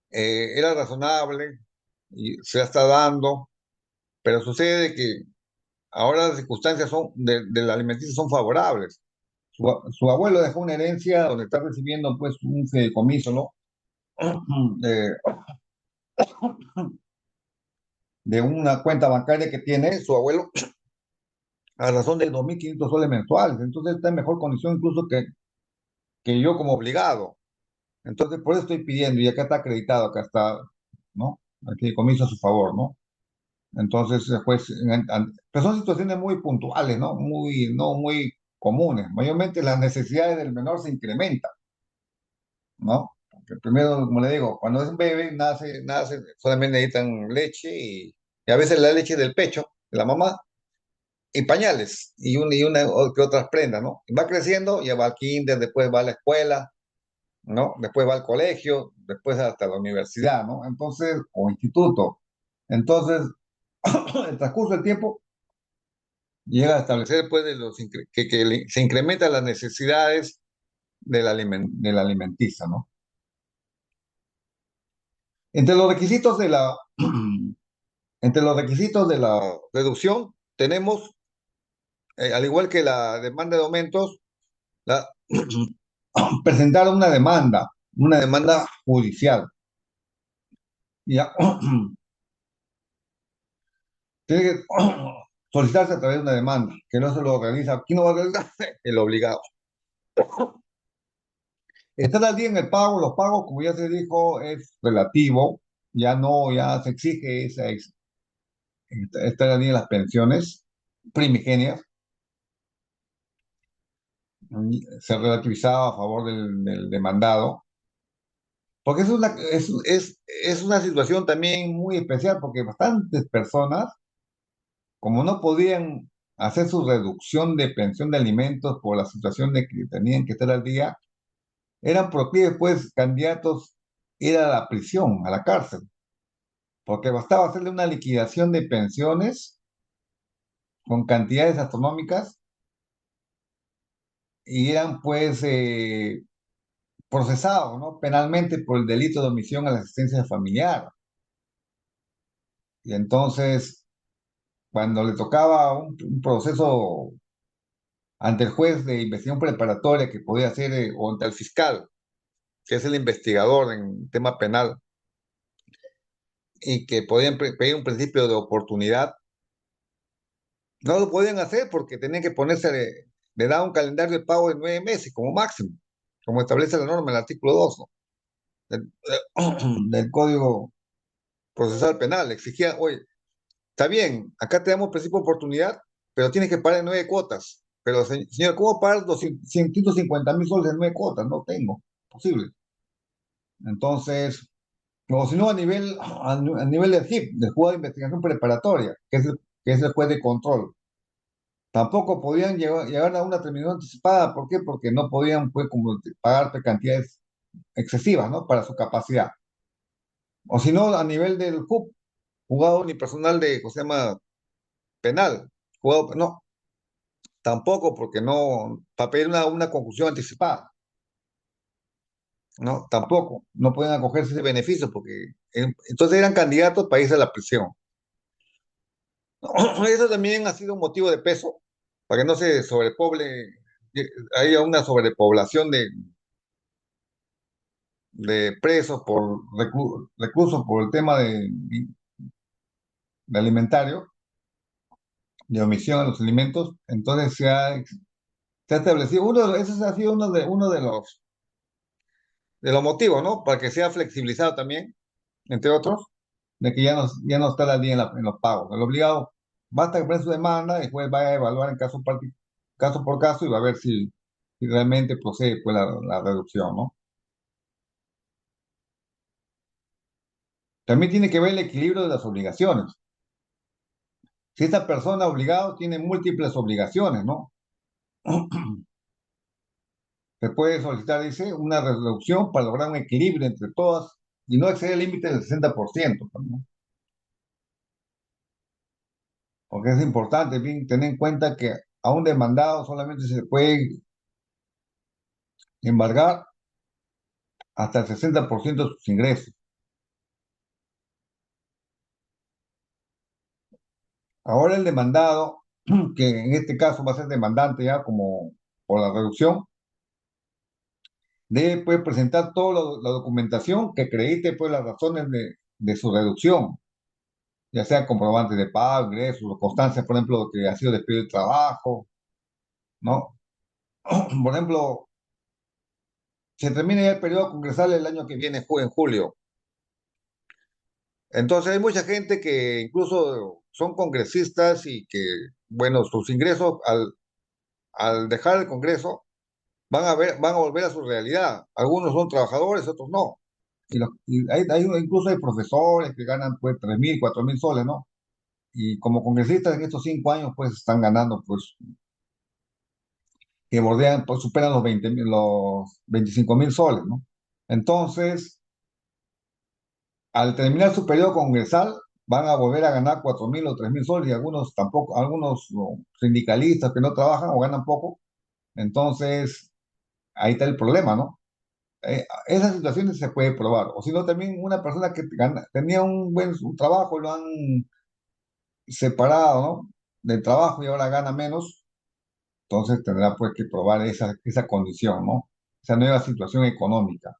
era razonable y se la está dando, pero sucede que ahora las circunstancias de la alimenticia son favorables. Su abuelo dejó una herencia donde está recibiendo pues un fideicomiso, ¿no? De, de una cuenta bancaria que tiene su abuelo a razón de 2.500 soles mensuales. Entonces está en mejor condición incluso que yo como obligado. Entonces por eso estoy pidiendo, y acá está acreditado, acá está, ¿no? Aquí comienza a su favor, ¿no? Entonces, pues, pero son situaciones muy puntuales, ¿no? No muy comunes. Mayormente las necesidades del menor se incrementan, ¿no? Porque primero, como le digo, cuando es un bebé, nace, solamente necesitan leche y a veces la leche del pecho de la mamá y pañales y una o que otras prendas, ¿no? Y va creciendo, ya va al kinder, después va a la escuela, ¿no? Después va al colegio, después hasta la universidad, ¿no? Entonces, o instituto. Entonces, el transcurso del tiempo llega a establecer, pues, se incrementan las necesidades de la alimenticia, ¿no? Entre los requisitos de la, entre los requisitos de la reducción tenemos, al igual que la demanda de aumentos, la, presentar una demanda judicial. Ya, tiene que solicitarse a través de una demanda, que no se lo realiza, aquí no va a realizar el obligado. Estar al día en el pago, los pagos, como ya se dijo, es relativo, ya se exige estar al día en las pensiones primigenias, se relativizaba a favor del demandado, porque es una situación también muy especial, porque bastantes personas, como no podían hacer su reducción de pensión de alimentos por la situación de que tenían que estar al día, eran proclives, pues, candidatos a ir a la prisión, a la cárcel, porque bastaba hacerle una liquidación de pensiones con cantidades astronómicas y eran, pues, procesados, ¿no? Penalmente por el delito de omisión a la asistencia familiar. Y entonces, cuando le tocaba un proceso ante el juez de investigación preparatoria que podía hacer, o ante el fiscal, que es el investigador en tema penal, y que podían pedir un principio de oportunidad, no lo podían hacer porque tenían que le da un calendario de pago de 9 meses como máximo, como establece la norma, el artículo 2, ¿no? del, del Código Procesal Penal. Exigía, oye, está bien, acá te damos principio de oportunidad, pero tienes que pagar en 9 cuotas. Pero, señor, ¿cómo pagar 150.000 soles en 9 cuotas? No tengo, posible. Entonces, o si no, a nivel del JIP, del Juzgado de Investigación Preparatoria, que es el juez de control. Tampoco podían llegar a una terminación anticipada. ¿Por qué? Porque no podían, pues, como pagar cantidades excesivas, ¿no? Para su capacidad. O si no, a nivel del JUP, juzgado unipersonal de, ¿cómo se llama? Penal. Juzgado, no, tampoco, porque no, para pedir una conclusión anticipada, ¿no? Tampoco, no pueden acogerse ese beneficio, porque entonces eran candidatos para irse a la prisión. Eso también ha sido un motivo de peso, para que no se sobrepoble, haya una sobrepoblación de presos reclusos por el tema de alimentario, de omisión a los alimentos. Entonces se ha establecido, ese ha sido uno de los motivos, ¿no? Para que sea flexibilizado también, entre otros, de que ya no está la ley en los pagos. El obligado basta que presente su demanda, y el juez vaya a evaluar en caso por caso y va a ver si realmente procede, pues, la reducción, ¿no? También tiene que ver el equilibrio de las obligaciones. Si esta persona obligado tiene múltiples obligaciones, ¿no? Se puede solicitar, dice, una reducción para lograr un equilibrio entre todas y no exceder el límite del 60%, ¿no? porque es importante bien, tener en cuenta que a un demandado solamente se le puede embargar hasta el 60% de sus ingresos. Ahora el demandado, que en este caso va a ser demandante ya como por la reducción, debe pues presentar toda la documentación que acredite pues las razones de su reducción, ya sea comprobantes de pago, ingresos, o constancia, por ejemplo, que ha sido despedido de trabajo, ¿no? Por ejemplo, se termina ya el periodo congresal el año que viene, en julio. Entonces hay mucha gente que incluso son congresistas y que, bueno, sus ingresos al dejar el Congreso van a volver a su realidad. Algunos son trabajadores, otros no. Incluso hay profesores que ganan pues 3.000, 4.000 soles, ¿no? Y como congresistas en estos 5 años pues están ganando pues que bordean, pues superan los 25.000 soles, ¿no? Entonces, al terminar su periodo congresal, van a volver a ganar 4.000 o 3.000 soles y algunos tampoco, algunos sindicalistas que no trabajan o ganan poco. Entonces, ahí está el problema, ¿no? Esas situaciones se puede probar. O si no, también una persona que tenía un trabajo, lo han separado, ¿no? Del trabajo y ahora gana menos, entonces tendrá pues que probar esa condición, ¿no? Esa nueva situación económica.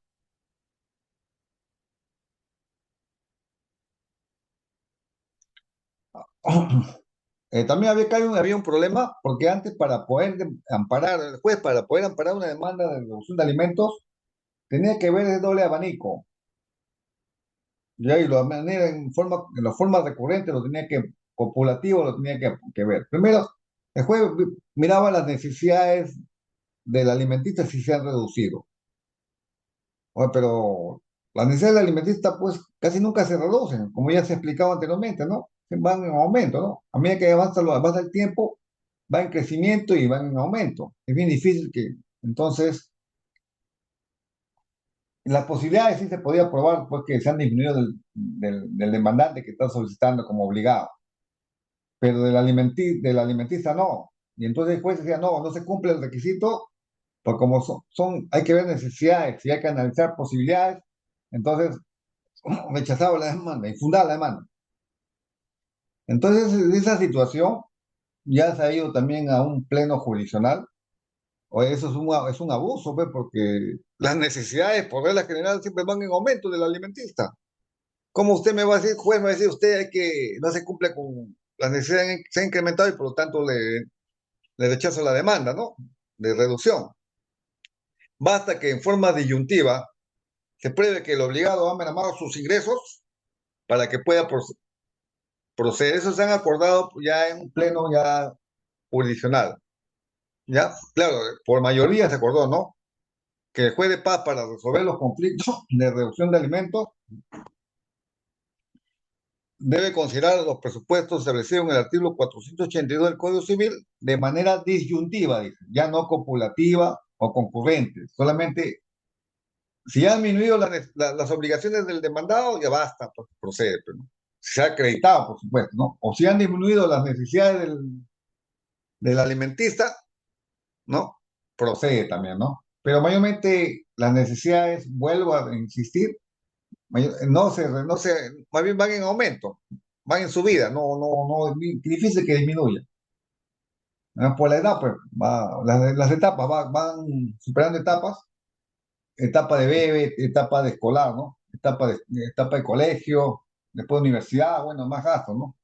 También había un problema porque antes para poder amparar, el juez para poder amparar una demanda de reducción de alimentos tenía que ver el doble abanico, ya, y lo manera en la forma recurrente lo tenía copulativo lo tenía que ver. Primero, el juez miraba las necesidades del alimentista si se han reducido. Oye, pero las necesidades del alimentista pues casi nunca se reducen, como ya se explicaba anteriormente, ¿no? Van en aumento, ¿no? A medida que avanza el tiempo, va en crecimiento y van en aumento. Es bien difícil que, entonces, las posibilidades sí se podía probar pues que se han disminuido del demandante que está solicitando como obligado, pero del alimentista no. Y entonces el juez decía, no, no se cumple el requisito, porque como hay que ver necesidades y hay que analizar posibilidades, entonces rechazaba la demanda, infundaba la demanda. Entonces, esa situación ya se ha ido también a un pleno jurisdiccional, o eso es un abuso, pues, porque las necesidades, por regla general, siempre van en aumento del alimentista. ¿Cómo usted me va a decir, juez, me va a decir usted que no se cumple con las necesidades, se ha incrementado y por lo tanto le rechazo la demanda, ¿no? De reducción. Basta que en forma disyuntiva se pruebe que el obligado ha mermado sus ingresos para que pueda proceder. Eso se han acordado ya en un pleno ya jurisdiccional. Ya, claro, por mayoría se acordó, ¿no? Que el juez de paz para resolver los conflictos de reducción de alimentos debe considerar los presupuestos establecidos en el artículo 482 del Código Civil de manera disyuntiva, dice, ya no copulativa o concurrente. Solamente si han disminuido las obligaciones del demandado, ya basta, pues, procede, pues, ¿no? Si se ha acreditado, por supuesto, ¿no? O si han disminuido las necesidades del alimentista, ¿no? Procede también, ¿no? Pero mayormente las necesidades, vuelvo a insistir, más bien van en aumento, van en subida, no, es difícil que disminuya. ¿No? Por la edad, pues, las etapas van superando etapas, etapa de bebé, etapa de escolar, ¿no? Etapa de colegio, después de universidad, bueno, más gastos, ¿no?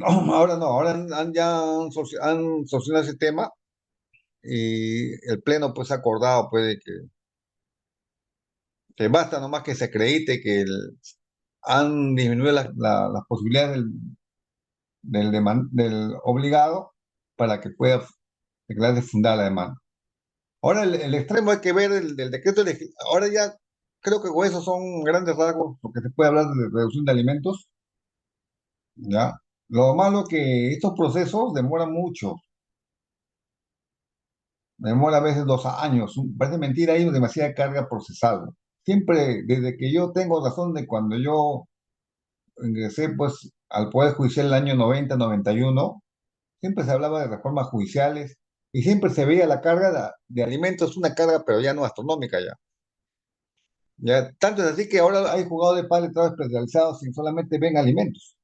Ahora no, ahora ya han solucionado ese tema y el Pleno pues ha acordado pues de que basta nomás que se acredite que han disminuido las posibilidades del obligado para que pueda declararse fundada la demanda. Ahora el extremo hay que ver del decreto legislativo. Ahora ya creo que con eso son grandes rasgos porque se puede hablar de reducción de alimentos, ¿ya? Lo malo que estos procesos demoran mucho, demora a veces 2 años. Parece mentira, hay demasiada carga procesal. Siempre, desde que yo tengo razón de cuando yo ingresé, pues al Poder Judicial el año 90-91, siempre se hablaba de reformas judiciales y siempre se veía la carga de alimentos, una carga pero ya no astronómica ya. Ya, tanto es así que ahora hay jugadores de padre todos especializados y solamente ven alimentos.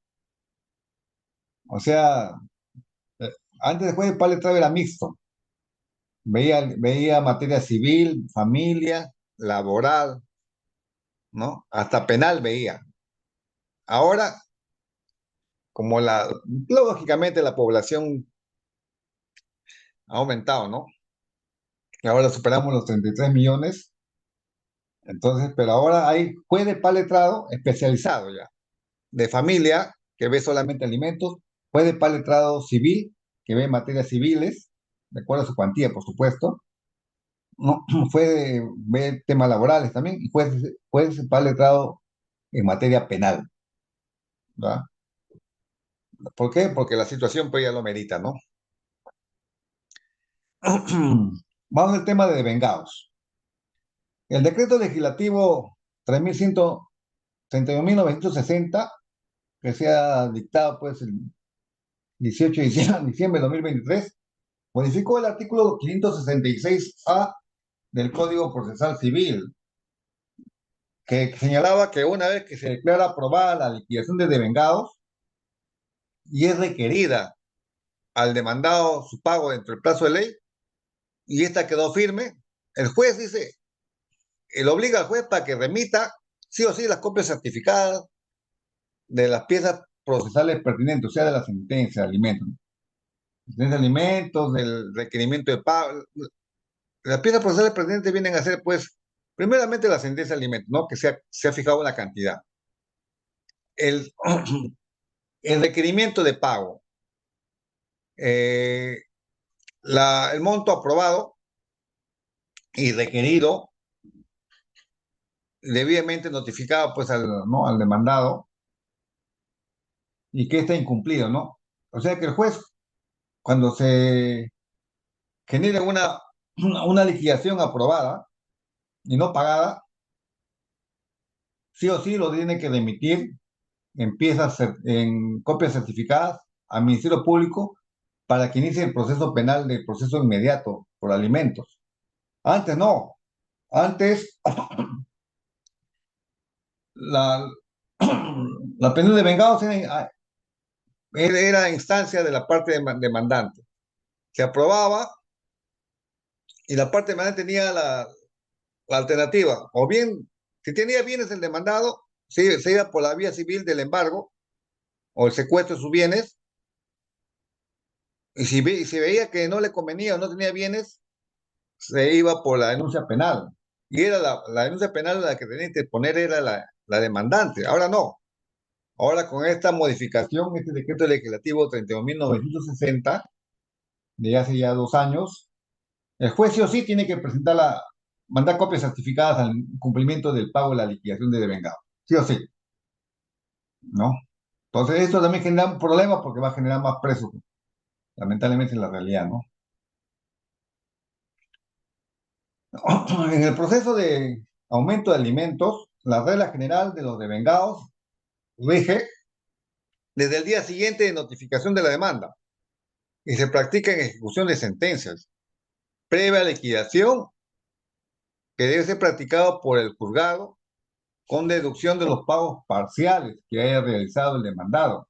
O sea, eh, antes de juez de padre era mixto. Veía materia civil, familia, laboral, ¿no? Hasta penal veía. Ahora, como lógicamente la población ha aumentado, ¿no? Ahora superamos los 33 millones, entonces, pero ahora hay juez de letrado especializado ya, de familia, que ve solamente alimentos, juez de letrado civil, que ve materias civiles, de acuerdo a su cuantía, por supuesto, ¿no? Ve temas laborales también, y juez letrado en materia penal, ¿verdad? ¿Por qué? Porque la situación pues ya lo merita, ¿no? Vamos al tema de devengados. El decreto legislativo 31.960, que se ha dictado pues el 18 de diciembre de 2023, modificó el artículo 566A del Código Procesal Civil, que señalaba que una vez que se declara aprobada la liquidación de devengados y es requerida al demandado su pago dentro del plazo de ley, y esta quedó firme, el juez dice, él obliga al juez para que remita sí o sí las copias certificadas de las piezas procesales pertinentes, o sea, de la sentencia de alimentos. Sentencia de alimentos, del requerimiento de pago. Las piezas procesales pertinentes vienen a ser, pues, primeramente la sentencia de alimentos, ¿no? Que se ha fijado una cantidad. El, el requerimiento de pago, eh, el monto aprobado y requerido, debidamente notificado, pues, ¿no? Al demandado y que está incumplido, ¿no? O sea que el juez, cuando se genera una liquidación aprobada y no pagada, sí o sí lo tiene que remitir en copias certificadas al Ministerio Público para que inicie el proceso penal de proceso inmediato por alimentos. Antes no. Antes la, la penal de vengados era instancia de la parte demandante. Se aprobaba y la parte demandante tenía la alternativa. O bien, si tenía bienes el demandado, se iba por la vía civil del embargo o el secuestro de sus bienes. Y si veía que no le convenía o no tenía bienes, se iba por la denuncia penal. Y era la denuncia penal la que tenía que poner era la demandante. Ahora no. Ahora con esta modificación, este decreto legislativo 31.960 de hace ya 2 años, el juez sí o sí tiene que mandar copias certificadas al cumplimiento del pago de la liquidación de devengado. Sí o sí, ¿no? Entonces esto también genera un problema porque va a generar más presos, lamentablemente en la realidad, ¿no? En el proceso de aumento de alimentos, la regla general de los devengados rige desde el día siguiente de notificación de la demanda y se practica en ejecución de sentencias, previa liquidación que debe ser practicado por el juzgado con deducción de los pagos parciales que haya realizado el demandado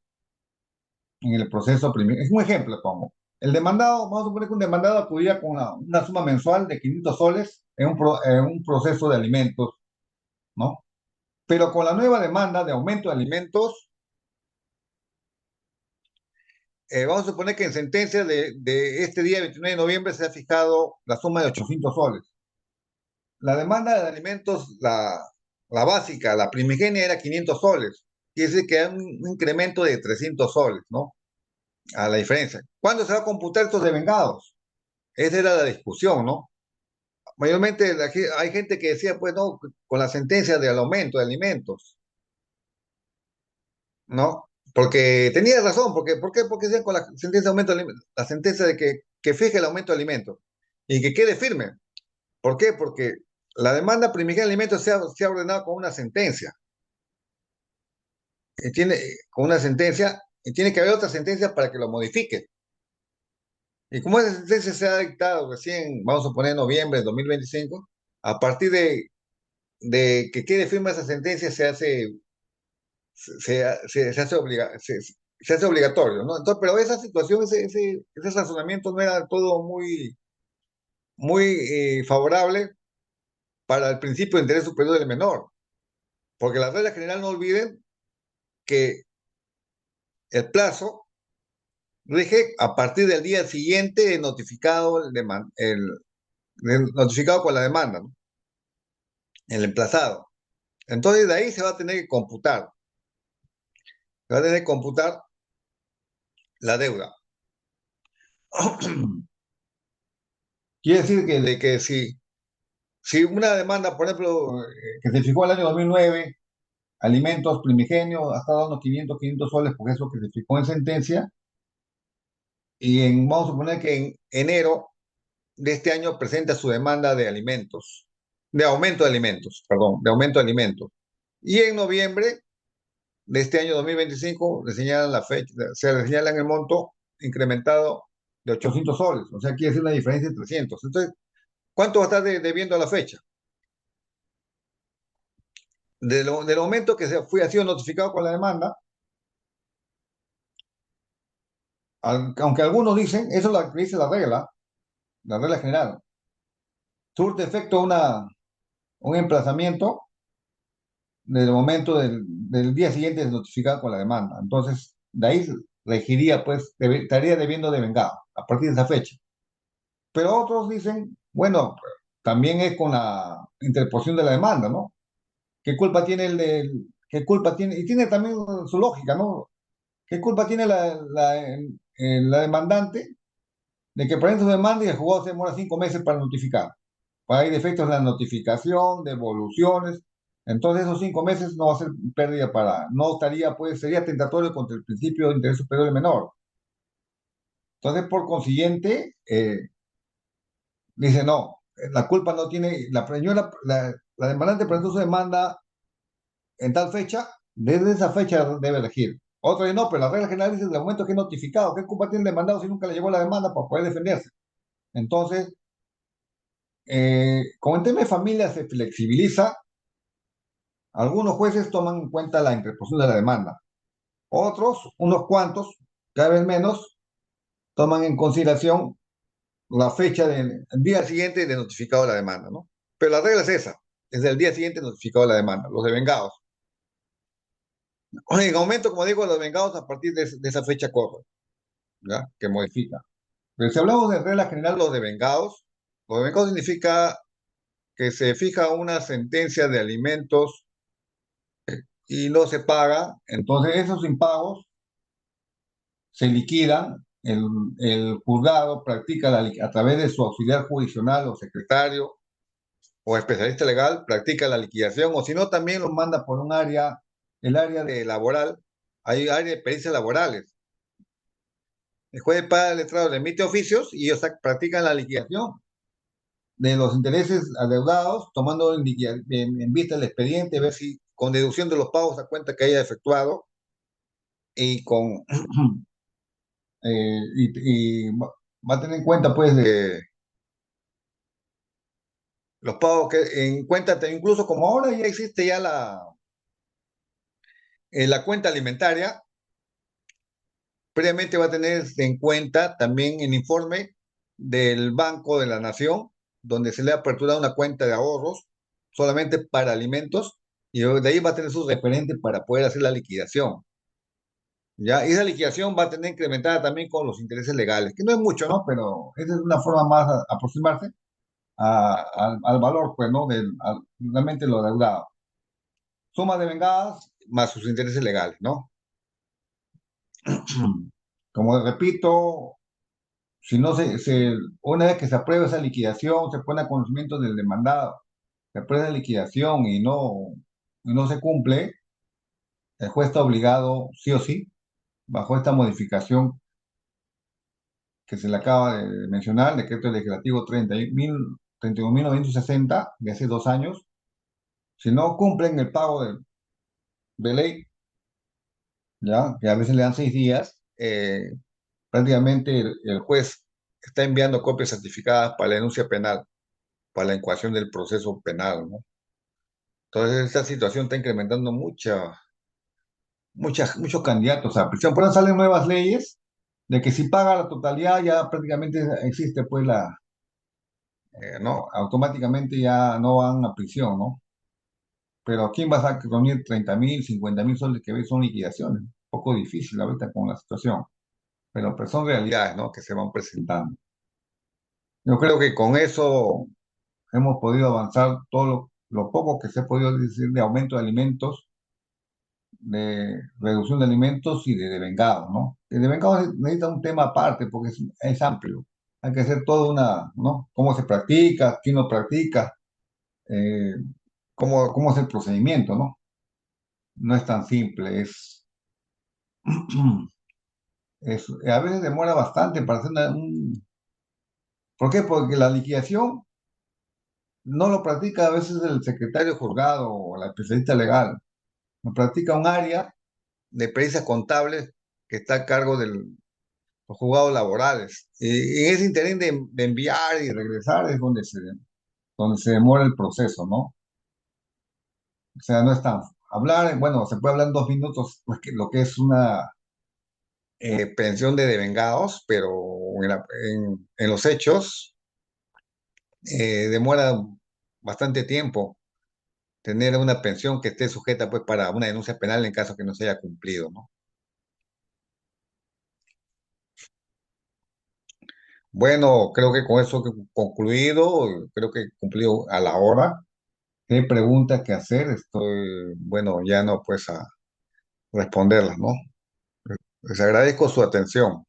en el proceso primero. Es un ejemplo, como el demandado, vamos a suponer que un demandado acudía con una suma mensual de 500 soles en un proceso de alimentos, ¿no? Pero con la nueva demanda de aumento de alimentos, vamos a suponer que en sentencia de este día 29 de noviembre se ha fijado la suma de 800 soles. La demanda de alimentos, la básica, la primigenia era 500 soles. Quiere decir que hay un incremento de 300 soles, ¿no? A la diferencia. ¿Cuándo se va a computar estos devengados? Esa era la discusión, ¿no? Mayormente hay gente que decía, pues no, con la sentencia del aumento de alimentos, ¿no? Porque tenía razón, ¿por qué? Porque decían con la sentencia de aumento de alimentos, la sentencia de que fije el aumento de alimentos y que quede firme. ¿Por qué? Porque la demanda primigenia de alimentos se ha ordenado con una sentencia. tiene con una sentencia, y tiene que haber otra sentencia para que lo modifique. Y como esa sentencia se ha dictado recién, vamos a poner noviembre de 2025, a partir de que quede firme esa sentencia se hace se hace obligatorio, ¿no? Entonces, pero esa situación, ese razonamiento no era todo muy favorable para el principio de interés superior del menor, porque la regla general no olviden que el plazo rige a partir del día siguiente de notificado, el notificado con la demanda, ¿no? El emplazado. Entonces, de ahí se va a tener que computar, se va a tener que computar la deuda. Quiere decir que si una demanda, por ejemplo, que se fijó el año 2009, alimentos primigenios, ha estado dando 500 soles, porque eso que se fijó en sentencia, y vamos a suponer que en enero de este año presenta su demanda de alimentos, de aumento de alimentos, perdón, de aumento de alimentos. Y en noviembre de este año 2025 le señalan la fecha, se le señalan el monto incrementado de 800 soles, o sea, quiere decir una diferencia de 300. Entonces, ¿cuánto va a estar debiendo a la fecha? Del momento que ha sido notificado con la demanda, aunque algunos dicen, eso es lo que dice la regla general, surte efecto un emplazamiento del momento del día siguiente de notificado con la demanda. Entonces, de ahí regiría, pues, estaría debiendo de vengado a partir de esa fecha. Pero otros dicen, bueno, también es con la interposición de la demanda, ¿no? ¿Qué culpa tiene qué culpa tiene? Y tiene también su lógica, ¿no? ¿Qué culpa tiene la demandante de que presente su demanda y el juzgado se demora 5 meses para notificar? Hay defectos en la notificación, devoluciones. Entonces esos 5 meses no va a ser pérdida no estaría, pues, sería tentatorio contra el principio de interés superior del menor. Entonces, por consiguiente, dice, no, la culpa no tiene, la señora, la demandante presentó su demanda en tal fecha, desde esa fecha debe elegir. Otro dice, no, pero la regla general dice desde el momento que es notificado, ¿qué culpa tiene el demandado si nunca le llegó la demanda para poder defenderse? Entonces, como en tema de familia se flexibiliza, algunos jueces toman en cuenta la interposición de la demanda. Otros, unos cuantos, cada vez menos, toman en consideración la fecha del día siguiente de notificado la demanda, ¿no? Pero la regla es esa, es el día siguiente notificado la demanda, los devengados. En aumento, como digo, los devengados a partir de esa fecha corre, ¿ya? Que modifica. Pero si hablamos de regla general, los devengados significa que se fija una sentencia de alimentos y no se paga, entonces esos impagos se liquidan, el juzgado practica a través de su auxiliar jurisdiccional o secretario o especialista legal, practica la liquidación, o si no, también los manda por el área de laboral, hay área de pericias laborales. El juez de paz letrado le emite oficios y ellos practican la liquidación de los intereses adeudados, tomando en vista el expediente, ver si con deducción de los pagos a cuenta que haya efectuado y con va a tener en cuenta pues de los pagos que en cuenta, incluso como ahora ya existe ya la cuenta alimentaria, previamente va a tener en cuenta también el informe del Banco de la Nación, donde se le ha aperturado una cuenta de ahorros solamente para alimentos, y de ahí va a tener su referente para poder hacer la liquidación. ¿Ya? Y esa liquidación va a tener incrementada también con los intereses legales, que no es mucho, ¿no? Pero esa es una forma más aproximarse al valor, pues, ¿no? Realmente lo deudado. Suma de vengadas más sus intereses legales, ¿no? Como repito, si no una vez que se aprueba esa liquidación, se pone a conocimiento del demandado, se aprueba la liquidación y no se cumple, el juez está obligado, sí o sí, bajo esta modificación que se le acaba de mencionar, el decreto legislativo 31.960 de hace 2 años, si no cumplen el pago de ley, ¿ya? Que a veces le dan 6 días, prácticamente el juez está enviando copias certificadas para la denuncia penal, para la incoación del proceso penal, ¿no? Entonces, esta situación está incrementando muchos candidatos a prisión. Por eso salen nuevas leyes de que si paga la totalidad ya prácticamente existe, pues, ¿no? Automáticamente ya no van a prisión, ¿no? Pero ¿quién va a reunir 30.000, 50.000 soles que hoy son liquidaciones? Un poco difícil ahorita con la situación, pero pues son realidades, ¿no? Que se van presentando. Yo creo que con eso hemos podido avanzar todo lo poco que se ha podido decir de aumento de alimentos, de reducción de alimentos y de devengados, ¿no? El devengado necesita un tema aparte porque es amplio. Hay que hacer toda una, ¿no? ¿Cómo se practica? ¿Quién lo practica? Eh, ¿cómo es el procedimiento, ¿no? No es tan simple, a veces demora bastante para hacer ¿Por qué? Porque la liquidación no lo practica a veces el secretario juzgado o la especialista legal, lo practica un área de pericias contables que está a cargo de los juzgados laborales. Y en ese interín de enviar y regresar es donde se demora el proceso, ¿no? O sea, no es tan... Hablar, bueno, se puede hablar en 2 minutos, pues, lo que es una pensión de devengados, pero en los hechos demora bastante tiempo tener una pensión que esté sujeta pues para una denuncia penal en caso que no se haya cumplido, ¿no? Bueno, creo que con eso he concluido, creo que he cumplido a la hora. ¿Qué pregunta que hacer? Estoy, bueno, ya no pues a responderlas, ¿no? Les agradezco su atención.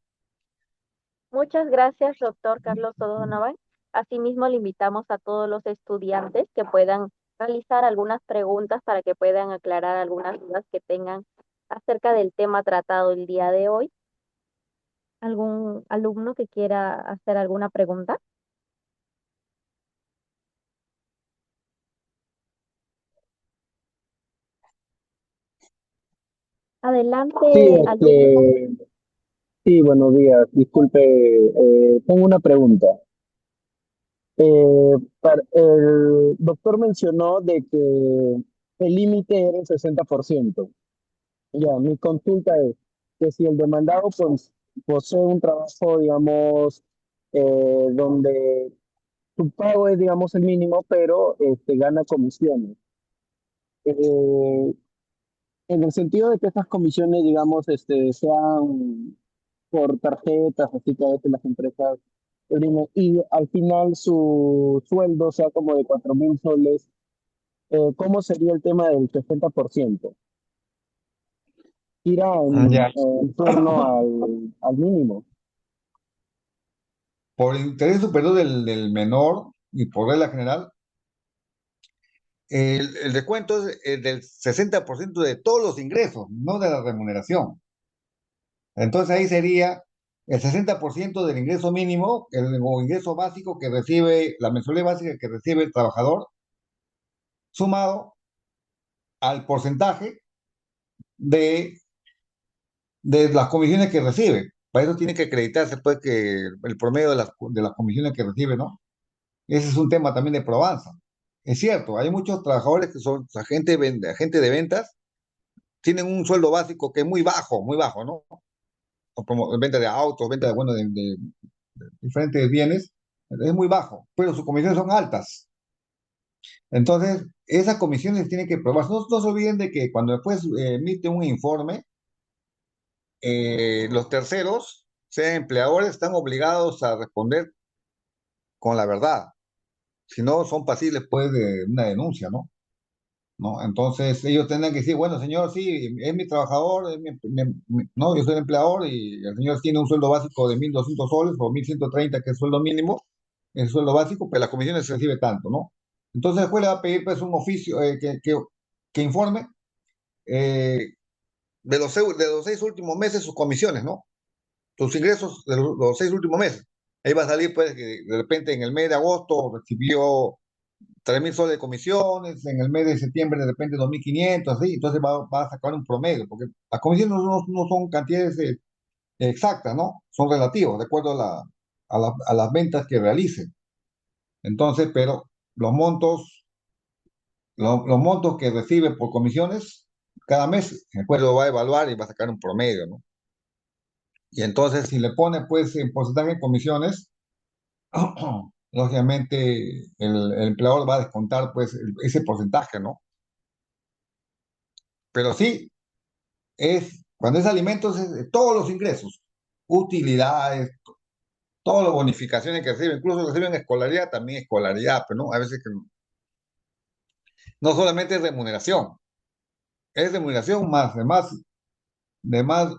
Muchas gracias, doctor Carlos O'Donovan. Asimismo, le invitamos a todos los estudiantes que puedan realizar algunas preguntas para que puedan aclarar algunas dudas que tengan acerca del tema tratado el día de hoy. ¿Algún alumno que quiera hacer alguna pregunta? Sí, Adelante, alumno. sí, buenos días. Disculpe, tengo una pregunta. El doctor mencionó de que el límite era el 60%. Ya, mi consulta es que si el demandado pues, posee un trabajo, digamos, donde su pago es, digamos, el mínimo, pero gana comisiones. Eh, en el sentido de que estas comisiones, digamos, sean por tarjetas, así que a veces las empresas y al final su sueldo sea como de 4.000 soles, ¿cómo sería el tema del 60%? Irá Ya. en torno al mínimo. Por interés superior del menor y por regla general, el descuento es del 60% de todos los ingresos, no de la remuneración. Entonces ahí sería el 60% del ingreso mínimo, o ingreso básico que recibe, la mensualidad básica que recibe el trabajador, sumado al porcentaje de, de las comisiones que recibe. Para eso tiene que acreditarse, pues, que el promedio de las comisiones que recibe, ¿no? Ese es un tema también de probanza. Es cierto, hay muchos trabajadores que son agentes de ventas, tienen un sueldo básico que es muy bajo, ¿no? O como venta de autos, venta de, bueno, de diferentes bienes, es muy bajo, pero sus comisiones son altas. Entonces, esas comisiones tienen que probarse. No se olviden de que cuando después emite un informe, los terceros, sean empleadores, están obligados a responder con la verdad. Si no, son pasibles, pues, de una denuncia, ¿no? ¿No? Entonces ellos tendrán que decir, bueno, señor, sí, es mi trabajador, no, yo soy el empleador y el señor tiene un sueldo básico de 1.200 soles o 1.130 que es sueldo mínimo, el sueldo básico, pero las comisiones se recibe tanto, ¿no? Entonces después le va a pedir pues un oficio que informe de los 6 últimos meses sus comisiones, ¿no? Sus ingresos de los 6 últimos meses. Ahí va a salir pues que de repente en el mes de agosto recibió 3.000 soles de comisiones, en el mes de septiembre de repente 2.500, así, entonces va a sacar un promedio, porque las comisiones no son cantidades exactas, ¿no? Son relativas, de acuerdo a las ventas que realicen. Entonces, pero los montos, los montos que recibe por comisiones, cada mes, el juez lo va a evaluar y va a sacar un promedio, ¿no? Y entonces, si le pone, pues, en porcentaje de comisiones, lógicamente, el empleador va a descontar, pues, ese porcentaje, ¿no? Pero sí, cuando es alimentos, es de todos los ingresos, utilidades, todas las bonificaciones que reciben, incluso reciben escolaridad, también escolaridad, pero no, a veces que no solamente es remuneración más, demás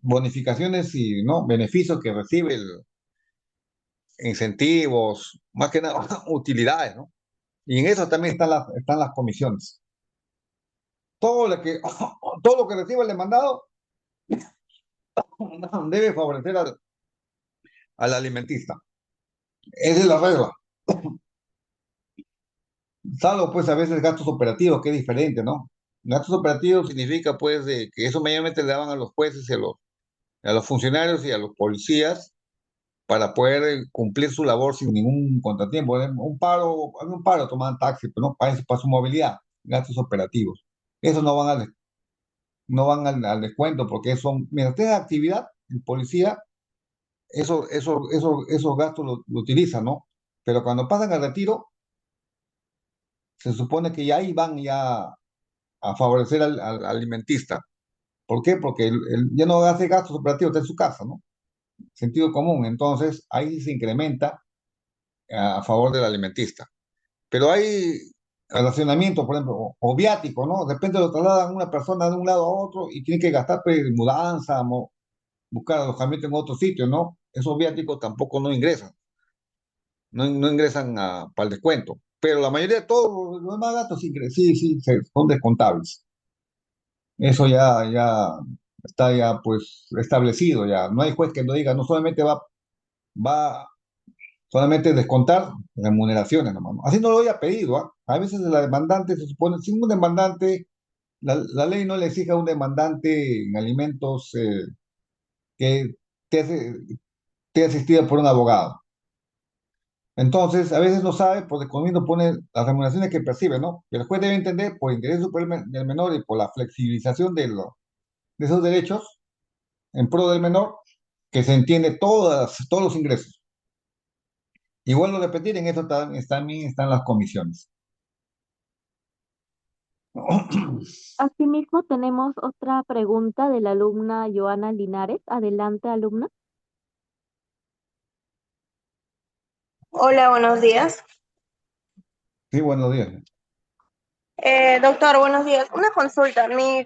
bonificaciones y no beneficios que recibe, incentivos, más que nada utilidades, ¿no? Y en eso también están las comisiones. Todo lo que, todo lo que recibe el demandado debe favorecer al alimentista. Esa es la regla. Salvo pues a veces gastos operativos, que es diferente, ¿no? Gastos operativos significa pues que eso mayormente le daban a los jueces y a los funcionarios y a los policías para poder cumplir su labor sin ningún contratiempo. Un paro, tomaban taxi, pero no para su movilidad, gastos operativos. Eso no van al descuento porque son, mientras tenga actividad, el policía, esos gastos lo utiliza, ¿no? Pero cuando pasan al retiro, se supone que ya ahí van ya a favorecer al alimentista. ¿Por qué? Porque él ya no hace gastos operativos, está en su casa, ¿no? Sentido común. Entonces, ahí se incrementa a favor del alimentista. Pero hay relacionamiento, por ejemplo, o viático, ¿no? De repente lo trasladan una persona de un lado a otro y tiene que gastar pues, mudanza, buscar alojamiento en otro sitio, ¿no? Esos viáticos tampoco no ingresan, no ingresan para el descuento. Pero la mayoría de todos los demás gastos sí, son descontables. Eso ya está ya pues establecido ya. No hay juez que no diga, no solamente va solamente descontar remuneraciones nomás, ¿no? Así no lo había pedido, ¿ah? A veces la demandante se supone, sin un demandante, la ley no le exige a un demandante en alimentos que esté asistido por un abogado. Entonces, a veces no sabe, porque conmigo pone las remuneraciones que percibe, ¿no? Y el juez debe entender, por interés superior del menor y por la flexibilización de esos derechos en pro del menor, que se entiende todos los ingresos. Y vuelvo a repetir, en eso también están las comisiones. Asimismo, tenemos otra pregunta de la alumna Joana Linares. Adelante, alumna. Hola, buenos días. Sí, buenos días. Doctor, buenos días. Una consulta. Mi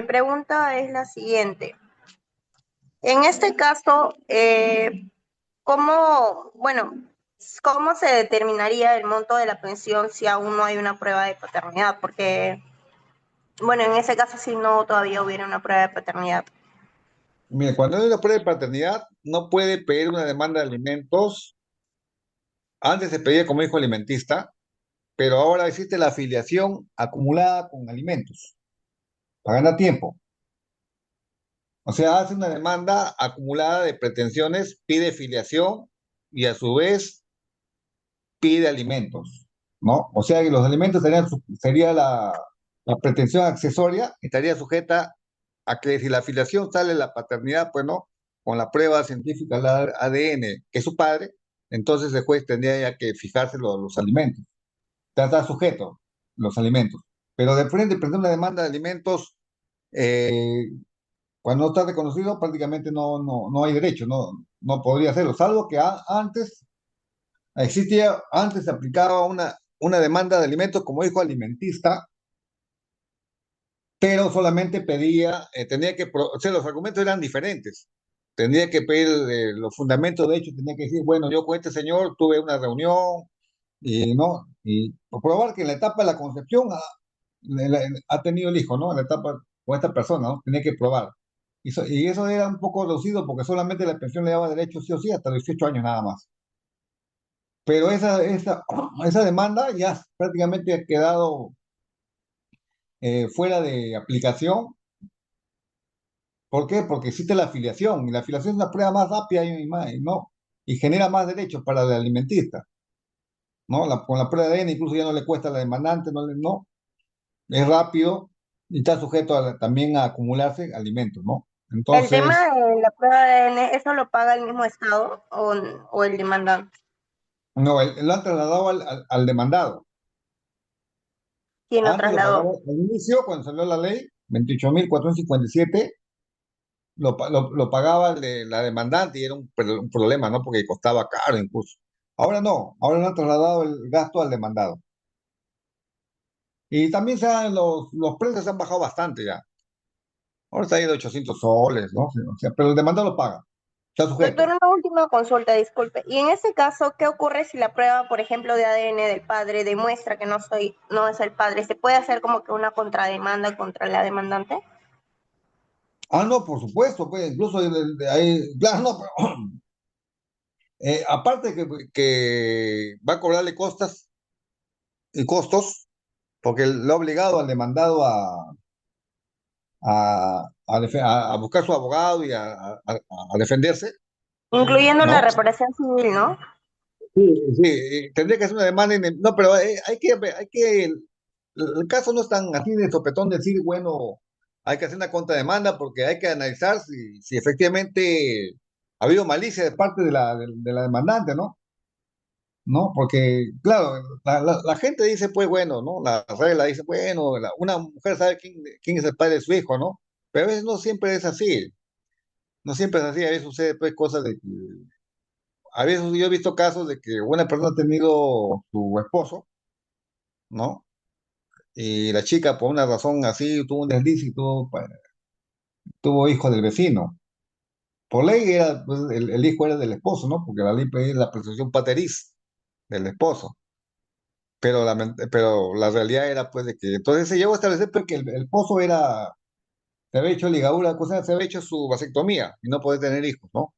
pregunta es la siguiente. En este caso, ¿cómo se determinaría el monto de la pensión si aún no hay una prueba de paternidad? Porque, bueno, en ese caso sí no todavía hubiera una prueba de paternidad. Mire, cuando hay una prueba de paternidad, no puede pedir una demanda de alimentos. Antes se pedía como hijo alimentista, pero ahora existe la afiliación acumulada con alimentos, para ganar tiempo. O sea, hace una demanda acumulada de pretensiones, pide filiación y a su vez pide alimentos, ¿no? O sea, que los alimentos sería la pretensión accesoria, estaría sujeta a que si la afiliación sale la paternidad, pues no, con la prueba científica del ADN, que es su padre, entonces el juez tendría ya que fijarse los alimentos. Está sujeto los alimentos. Pero de frente, presentar una demanda de alimentos, eh, cuando no está reconocido, prácticamente no hay derecho, no podría hacerlo, salvo que antes se aplicaba una demanda de alimentos como hijo alimentista, pero solamente o sea, los argumentos eran diferentes. Tendría que pedir los fundamentos, de hecho, tenía que decir, bueno, yo con este señor tuve una reunión y no, y probar que en la etapa de la concepción ha tenido el hijo, ¿no? En la etapa con esta persona, ¿no? Tenía que probar. Y eso era un poco reducido porque solamente la pensión le daba derecho sí o sí hasta 18 años nada más. pero esa demanda ya prácticamente ha quedado fuera de aplicación. ¿Por qué? Porque existe la afiliación, y la afiliación es una prueba más rápida ¿no? Y genera más derechos para el alimentista, ¿no? Con la prueba de ADN incluso ya no le cuesta a la demandante, no, es rápido y está sujeto también a acumularse alimentos, ¿no? El tema Entonces, de la prueba de ADN, ¿eso lo paga el mismo Estado o el demandante? no, lo han trasladado al demandado. ¿Quién lo Antes lo pagaba trasladó? al inicio, cuando salió la ley 28.457, lo pagaba la demandante y era un problema, ¿no? Porque costaba caro incluso. Ahora no, ahora no han trasladado el gasto al demandado. Y también los precios se han bajado bastante ya. Ahora está ahí de 800 soles, ¿no? O sea, pero el demandado lo paga, está Doctor, sujeto. una última consulta, disculpe. Y en ese caso, ¿qué ocurre si la prueba, por ejemplo, de ADN del padre demuestra que no es el padre? ¿Se puede hacer como que una contrademanda contra la demandante? Ah, no, por supuesto, pues incluso claro, no, pero, aparte que va a cobrarle costas y costos, porque lo ha obligado al demandado a buscar su abogado y a defenderse, Incluyendo la ¿no? reparación civil, ¿no? Sí, tendría que hacer una demanda. No, pero el caso no es tan así de sopetón decir, bueno, hay que hacer una contrademanda porque hay que analizar si efectivamente ha habido malicia de parte de la demandante, ¿no? ¿No? Porque, claro, la gente dice, pues bueno, ¿no? La regla dice, bueno, una mujer sabe quién es el padre de su hijo, ¿no? Pero a veces no siempre es así, no siempre es así, a veces sucede pues cosas de que, a veces yo he visto casos de que una persona ha tenido su esposo, ¿no? Y la chica por una razón así tuvo un desliz y tuvo hijo del vecino. Por ley era, pues, el hijo era del esposo, ¿no? Porque la ley pide la presunción pateriz del esposo. Pero la realidad era pues de que entonces se llegó a establecer pues, que el esposo se había hecho ligadura, se había hecho su vasectomía y no podía tener hijos, ¿no?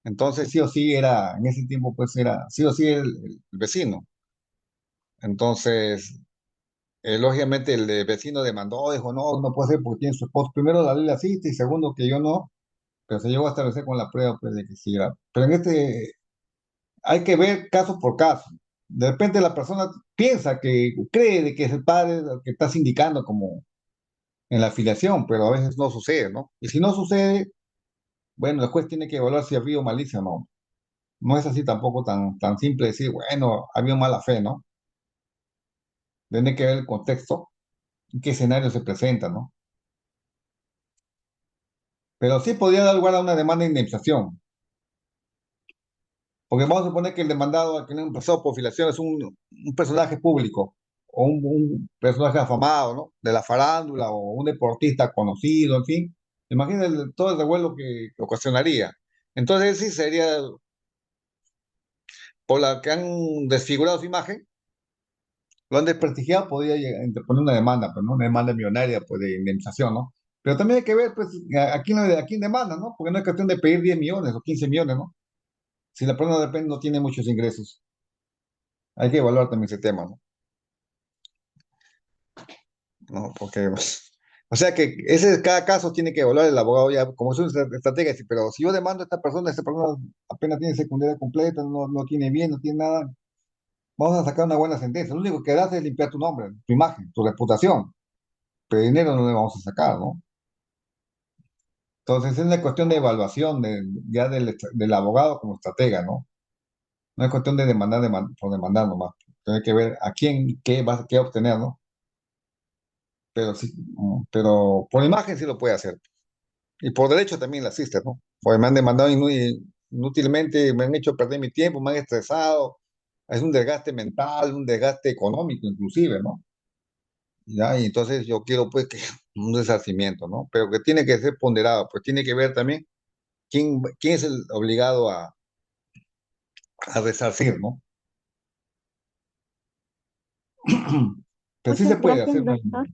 Entonces sí o sí en ese tiempo pues era, sí o sí el vecino. Entonces, lógicamente el vecino demandó, dijo, no, no puede ser porque tiene su esposo. Primero la ley la asiste y segundo que yo no, pero se llegó a establecer con la prueba pues de que sí era. Pero hay que ver caso por caso. De repente la persona piensa cree de que es el padre el que está indicando como en la afiliación, pero a veces no sucede, ¿no? Y si no sucede, bueno, el juez tiene que evaluar si ha habido malicia o no. No es así tampoco tan simple decir, bueno, ha habido mala fe, ¿no? Tiene que ver el contexto, en qué escenario se presenta, ¿no? Pero sí podría dar lugar a una demanda de indemnización, porque vamos a suponer que el demandado al que le han pasado por filiación es un personaje público o un personaje afamado, ¿no? De la farándula o un deportista conocido, en fin. Imagínate todo el revuelo que ocasionaría. Entonces sí sería, por la que han desfigurado su imagen, lo han desprestigiado, podría interponer una demanda, pero no una demanda millonaria pues, de indemnización, ¿no? Pero también hay que ver, pues, a quién demanda, ¿no? Porque no es cuestión de pedir 10 millones o 15 millones, ¿no? Si la persona de repente no tiene muchos ingresos, hay que evaluar también ese tema, ¿no? ¿No? Porque, o sea que cada caso tiene que evaluar el abogado ya, como es una estrategia, pero si yo demando a esta persona apenas tiene secundaria completa, no tiene bien, no tiene nada, vamos a sacar una buena sentencia. Lo único que hace es limpiar tu nombre, tu imagen, tu reputación, pero dinero no le vamos a sacar, ¿no? Entonces es una cuestión de evaluación ya del abogado como estratega, ¿no? No es cuestión de demandar por demandar nomás. Tiene que ver a quién, qué obtener, ¿no? Pero sí, pero por imagen sí lo puede hacer. Y por derecho también la asiste, ¿no? Porque me han demandado inútilmente, me han hecho perder mi tiempo, me han estresado. Es un desgaste mental, un desgaste económico inclusive, ¿no? ¿Ya? Y entonces yo quiero pues que un resarcimiento, ¿no? Pero que tiene que ser ponderado, pues tiene que ver también quién es el obligado a resarcir, ¿no? Pero sí se Muchas puede gracias, hacer doctor.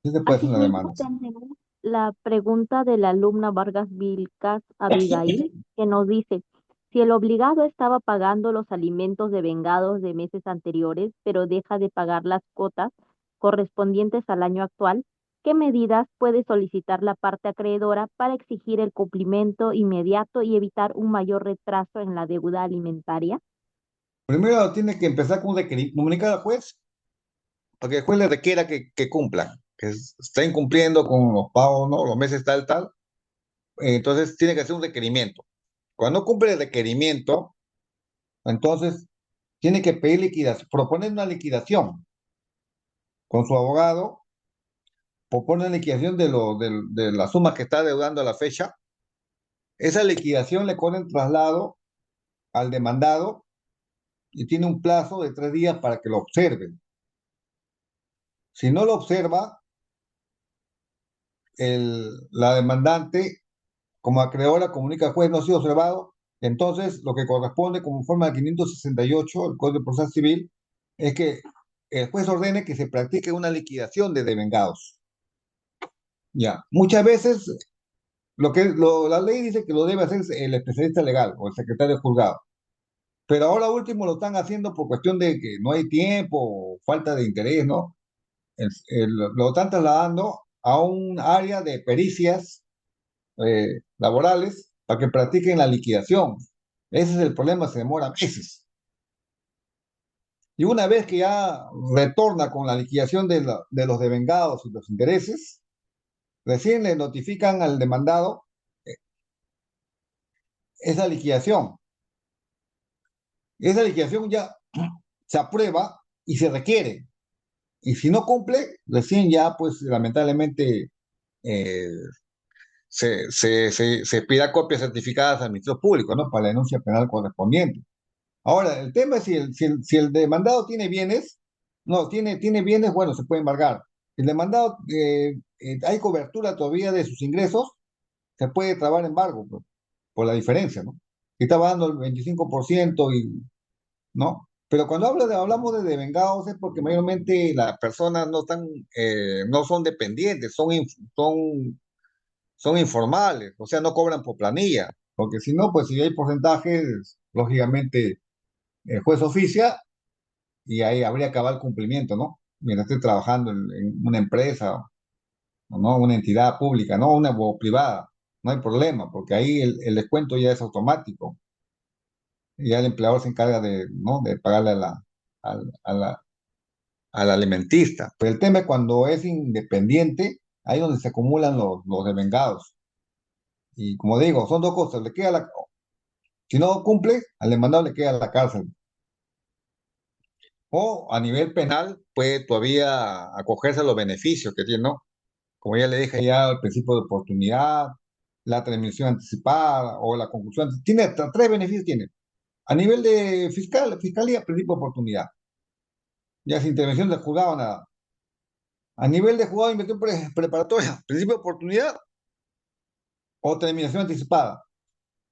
sí se puede hacer una Asimismo, demanda. Sí. tenemos la pregunta de la alumna Vargas Vilcas Abigail, que nos dice, Si el obligado estaba pagando los alimentos devengados de meses anteriores, pero deja de pagar las cuotas correspondientes al año actual, ¿qué medidas puede solicitar la parte acreedora para exigir el cumplimiento inmediato y evitar un mayor retraso en la deuda alimentaria? Primero tiene que empezar con un comunicar al juez, para que el juez le requiera que cumplan, estén cumpliendo con los pagos, ¿no? Los meses tal, tal. Entonces tiene que hacer un requerimiento. Cuando cumple el requerimiento, entonces tiene que pedir liquidación, proponer una liquidación con su abogado, propone una liquidación de la suma que está deudando a la fecha. Esa liquidación le corre en traslado al demandado y tiene un plazo de 3 días para que lo observe. Si no lo observa, la demandante, como acreedora, comunica al juez no ha sido observado, entonces lo que corresponde como forma de 568 del Código de Proceso Civil es que el juez ordene que se practique una liquidación de devengados. Ya, muchas veces la ley dice que lo debe hacer el especialista legal o el secretario de juzgado, pero ahora último lo están haciendo por cuestión de que no hay tiempo o falta de interés, ¿no? Lo están trasladando a un área de pericias laborales para que practiquen la liquidación. Ese es el problema, se demora meses. Y una vez que ya retorna con la liquidación de los devengados y los intereses, recién le notifican al demandado eh, esa liquidación. Esa liquidación ya se aprueba y se requiere. Y si no cumple, recién ya, pues lamentablemente, eh, se pida copias certificadas al Ministerio Público, ¿no? Para la denuncia penal correspondiente. Ahora, el tema es si el demandado tiene bienes, no, tiene bienes, bueno, se puede embargar. El demandado, hay cobertura todavía de sus ingresos, se puede trabar embargo, pues, por la diferencia, ¿no? Si estaba dando el 25% ¿no? Pero cuando hablamos de devengados es porque mayormente las personas no son dependientes, son informales, o sea, no cobran por planilla, porque si no, pues si hay porcentajes, lógicamente el juez oficia y ahí habría que acabar el cumplimiento, ¿no? Mientras esté trabajando en una empresa, o no, una entidad pública, no, una o privada, no hay problema, porque ahí el descuento ya es automático, y ya el empleador se encarga ¿no? de pagarle al- a la, al alimentista. Pero el tema es cuando es independiente, ahí es donde se acumulan los devengados. Y como digo, son dos cosas, si no cumple, al demandado le queda la cárcel. O a nivel penal puede todavía acogerse a los beneficios que tiene, ¿no? Como ya le dije ya, el principio de oportunidad, la transmisión anticipada o la conclusión. Tiene hasta 3 beneficios, tiene. A nivel de fiscalía, principio de oportunidad. Ya sin intervención del juzgado, nada. A nivel de juzgado de inversión preparatoria, principio de oportunidad o terminación anticipada.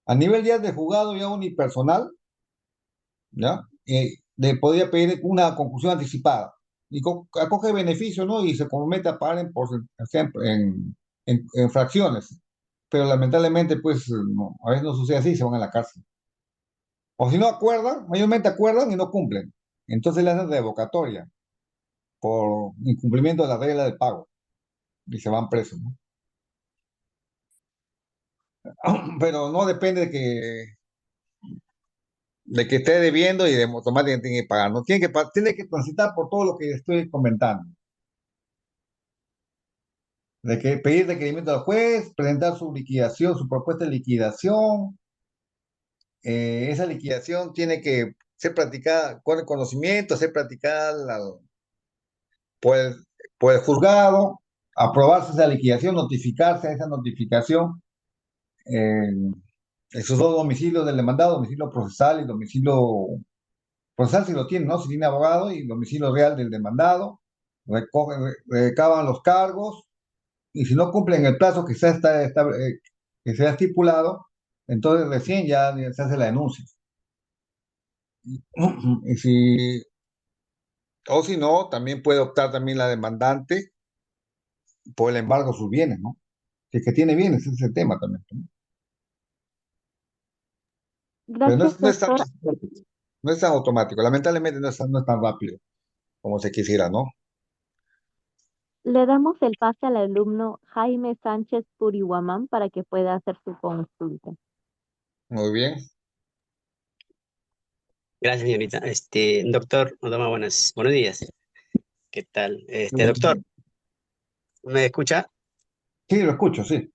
A nivel ya de juzgado ya unipersonal, ¿ya? Podría pedir una conclusión anticipada y acoge beneficio, ¿no? Y se compromete a pagar en fracciones. Pero lamentablemente, pues, a veces no sucede así, se van a la cárcel. O si no acuerdan, mayormente acuerdan y no cumplen. Entonces le hacen revocatoria por incumplimiento de la regla del pago y se van presos, ¿no? Pero no depende de que esté debiendo y de automáticamente tiene que pagar, ¿no? Tiene que transitar por todo lo que estoy comentando. De que pedir requerimiento al juez, presentar su liquidación, su propuesta de liquidación. Esa liquidación tiene que ser practicada con el conocimiento, ser practicada por el, por el juzgado, aprobarse esa liquidación, notificarse a esa notificación en sus dos domicilios del demandado, domicilio procesal y domicilio procesal si lo tiene, ¿no? Si tiene abogado y domicilio real del demandado, recaban los cargos y si no cumplen el plazo que se ha estipulado, entonces recién ya se hace la denuncia. Y o si no, también puede optar también la demandante por el embargo de sus bienes, ¿no? Si es que tiene bienes, ese es el tema también, ¿no? Pero Gracias, no es tan, doctor. no es tan automático. Lamentablemente no es tan rápido como se quisiera, ¿no? Le damos el pase al alumno Jaime Sánchez Purihuamán para que pueda hacer su consulta. Muy bien. Gracias, señorita. Doctor Odoma, buenos días. ¿Qué tal? Doctor, ¿me escucha? Sí, lo escucho, sí.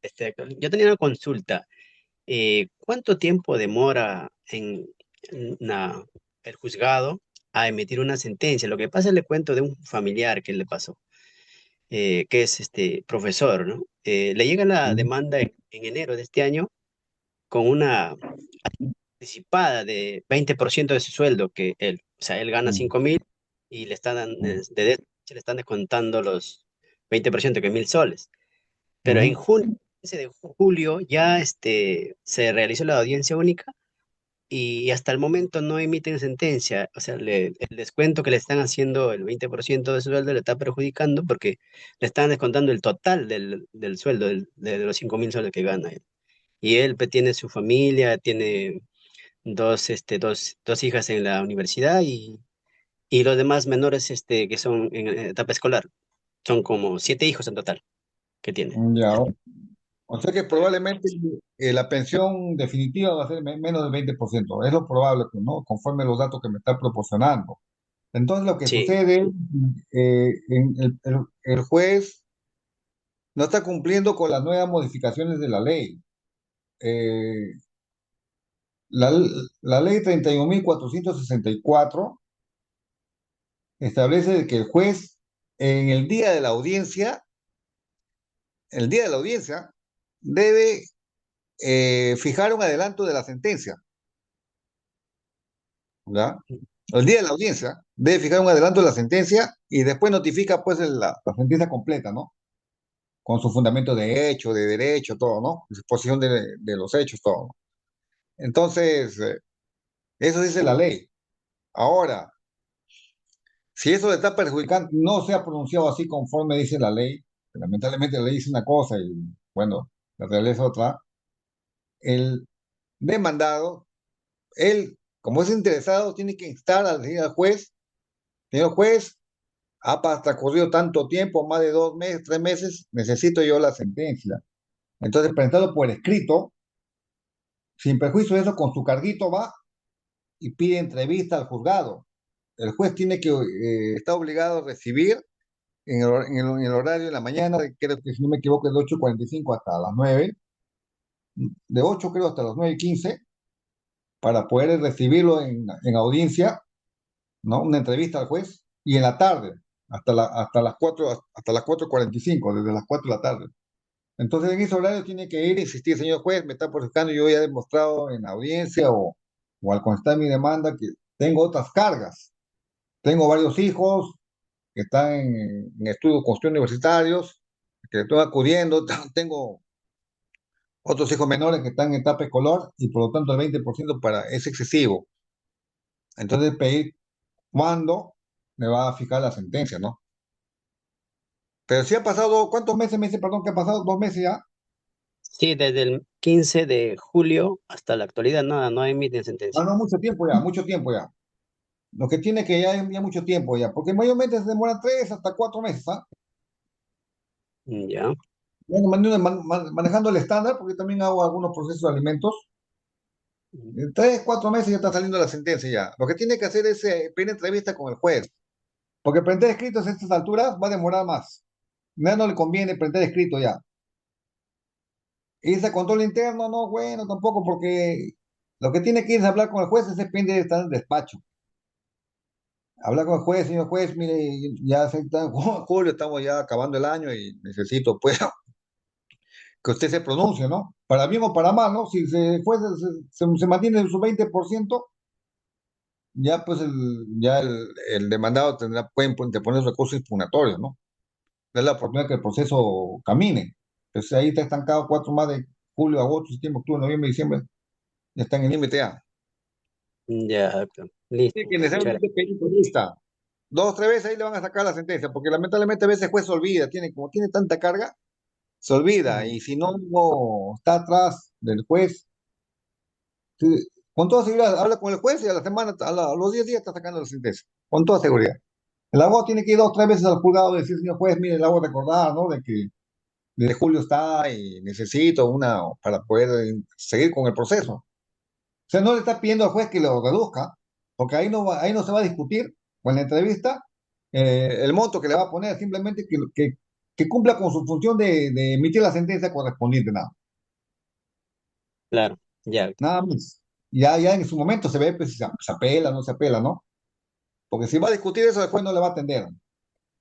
Doctor, yo tenía una consulta. ¿Cuánto tiempo demora el juzgado a emitir una sentencia? Lo que pasa, le cuento de un familiar que le pasó, que es profesor, ¿no? Le llega la demanda en enero de este año con una anticipada de 20% de su sueldo, que él, o sea, él gana 5.000 y le están, se le están descontando los 20%, que es 1.000 soles. Pero en Ujú. junio, 15 de julio, ya se realizó la audiencia única y hasta el momento no emiten sentencia. O sea, el descuento que le están haciendo, el 20% de su sueldo, le está perjudicando porque le están descontando el total del sueldo, de los 5.000 soles que gana él. Y él pues, tiene su familia, tiene dos hijas en la universidad y los demás menores que son en etapa escolar. Son como 7 hijos en total que tiene. Ya. O sea que probablemente la pensión definitiva va a ser menos del 20%. Es lo probable, pues, ¿no? Conforme los datos que me está proporcionando. Entonces lo que Sí, sucede, el juez no está cumpliendo con las nuevas modificaciones de la ley. Eh, la, la ley 31.464 establece que el juez en el día de la audiencia, debe fijar un adelanto de la sentencia, ¿ya? El día de la audiencia debe fijar un adelanto de la sentencia y después notifica pues la sentencia completa, ¿no? Con su fundamento de hecho, de derecho, todo, ¿no? Exposición de los hechos, todo, ¿no? Entonces, eso dice la ley. Ahora, si eso le está perjudicando, no se ha pronunciado así conforme dice la ley, lamentablemente la ley dice una cosa y, bueno, la realidad es otra, el demandado, él, como es interesado, tiene que instar al juez, señor juez, transcurrido tanto tiempo, más de 2 meses, 3 meses, necesito yo la sentencia. Entonces, presentarlo por escrito, sin perjuicio de eso, con su carguito va y pide entrevista al juzgado. El juez tiene que, está obligado a recibir en el horario de la mañana, creo que si no me equivoco es de 8:45 hasta las 9, de 8 creo hasta las 9:15, para poder recibirlo en audiencia, ¿no? Una entrevista al juez, y en la tarde, hasta las 4:45, desde las 4 de la tarde. Entonces, en ese horario tiene que ir e insistir, señor juez, me está perjudicando, yo ya he demostrado en audiencia o al constar mi demanda que tengo otras cargas. Tengo varios hijos que están en estudios con estudios universitarios, que estoy acudiendo, tengo otros hijos menores que están en etapa escolar y por lo tanto el 20% es excesivo. Entonces, pedir cuándo me va a fijar la sentencia, ¿no? Pero si ha pasado, ¿cuántos meses me dice, perdón, que ha pasado? 2 meses ya. sí, desde el 15 de julio hasta la actualidad nada, no emiten Ah, sentencia. no, mucho tiempo ya, mucho tiempo ya. Lo que tiene que ya mucho tiempo ya, porque mayormente se demora 3 hasta 4 meses, ¿ah? Ya. Bueno, manejando el estándar, porque también hago algunos procesos de alimentos. En 3, 4 meses ya está saliendo la sentencia ya. Lo que tiene que hacer es pedir entrevista con el juez, porque prender escritos a estas alturas va a demorar más. Ya no le conviene prender escrito ya. Irse a control interno, no, bueno, tampoco, porque lo que tiene que ir es hablar con el juez, ese depende de estar en el despacho. Hablar con el juez, señor juez, mire, ya está en julio, estamos ya acabando el año y necesito, pues, que usted se pronuncie, ¿no? Para bien o para mal, ¿no? Si el juez se mantiene en su 20%, ya pues el demandado pueden poner recursos impugnatorios, ¿no? Es la oportunidad que el proceso camine. Entonces ahí está estancado 4 más de julio, agosto, septiembre, octubre, noviembre, diciembre, ya está en el límite ya. Ya, doctor. Listo. Tiene que Muchas gracias. necesariamente pedir por lista. 2 o 3 veces ahí le van a sacar la sentencia, porque lamentablemente a veces el juez se olvida, como tiene tanta carga, se olvida, y si no está atrás del juez Sí, con toda seguridad, habla con el juez y a la semana, a los 10 días está sacando la sentencia, con toda seguridad. El abogado tiene que ir 2 o 3 veces al juzgado y decir, señor juez, mire, le hago recordar, ¿no? De que desde julio está y necesito una para poder seguir con el proceso. O sea, no le está pidiendo al juez que lo reduzca, porque ahí no se va a discutir con la entrevista el monto que le va a poner, simplemente que cumpla con su función de emitir la sentencia correspondiente, Claro, ya. nada más. Ya en su momento se ve pues, si se apela o no se apela, ¿no? Porque si va a discutir eso, después no le va a atender.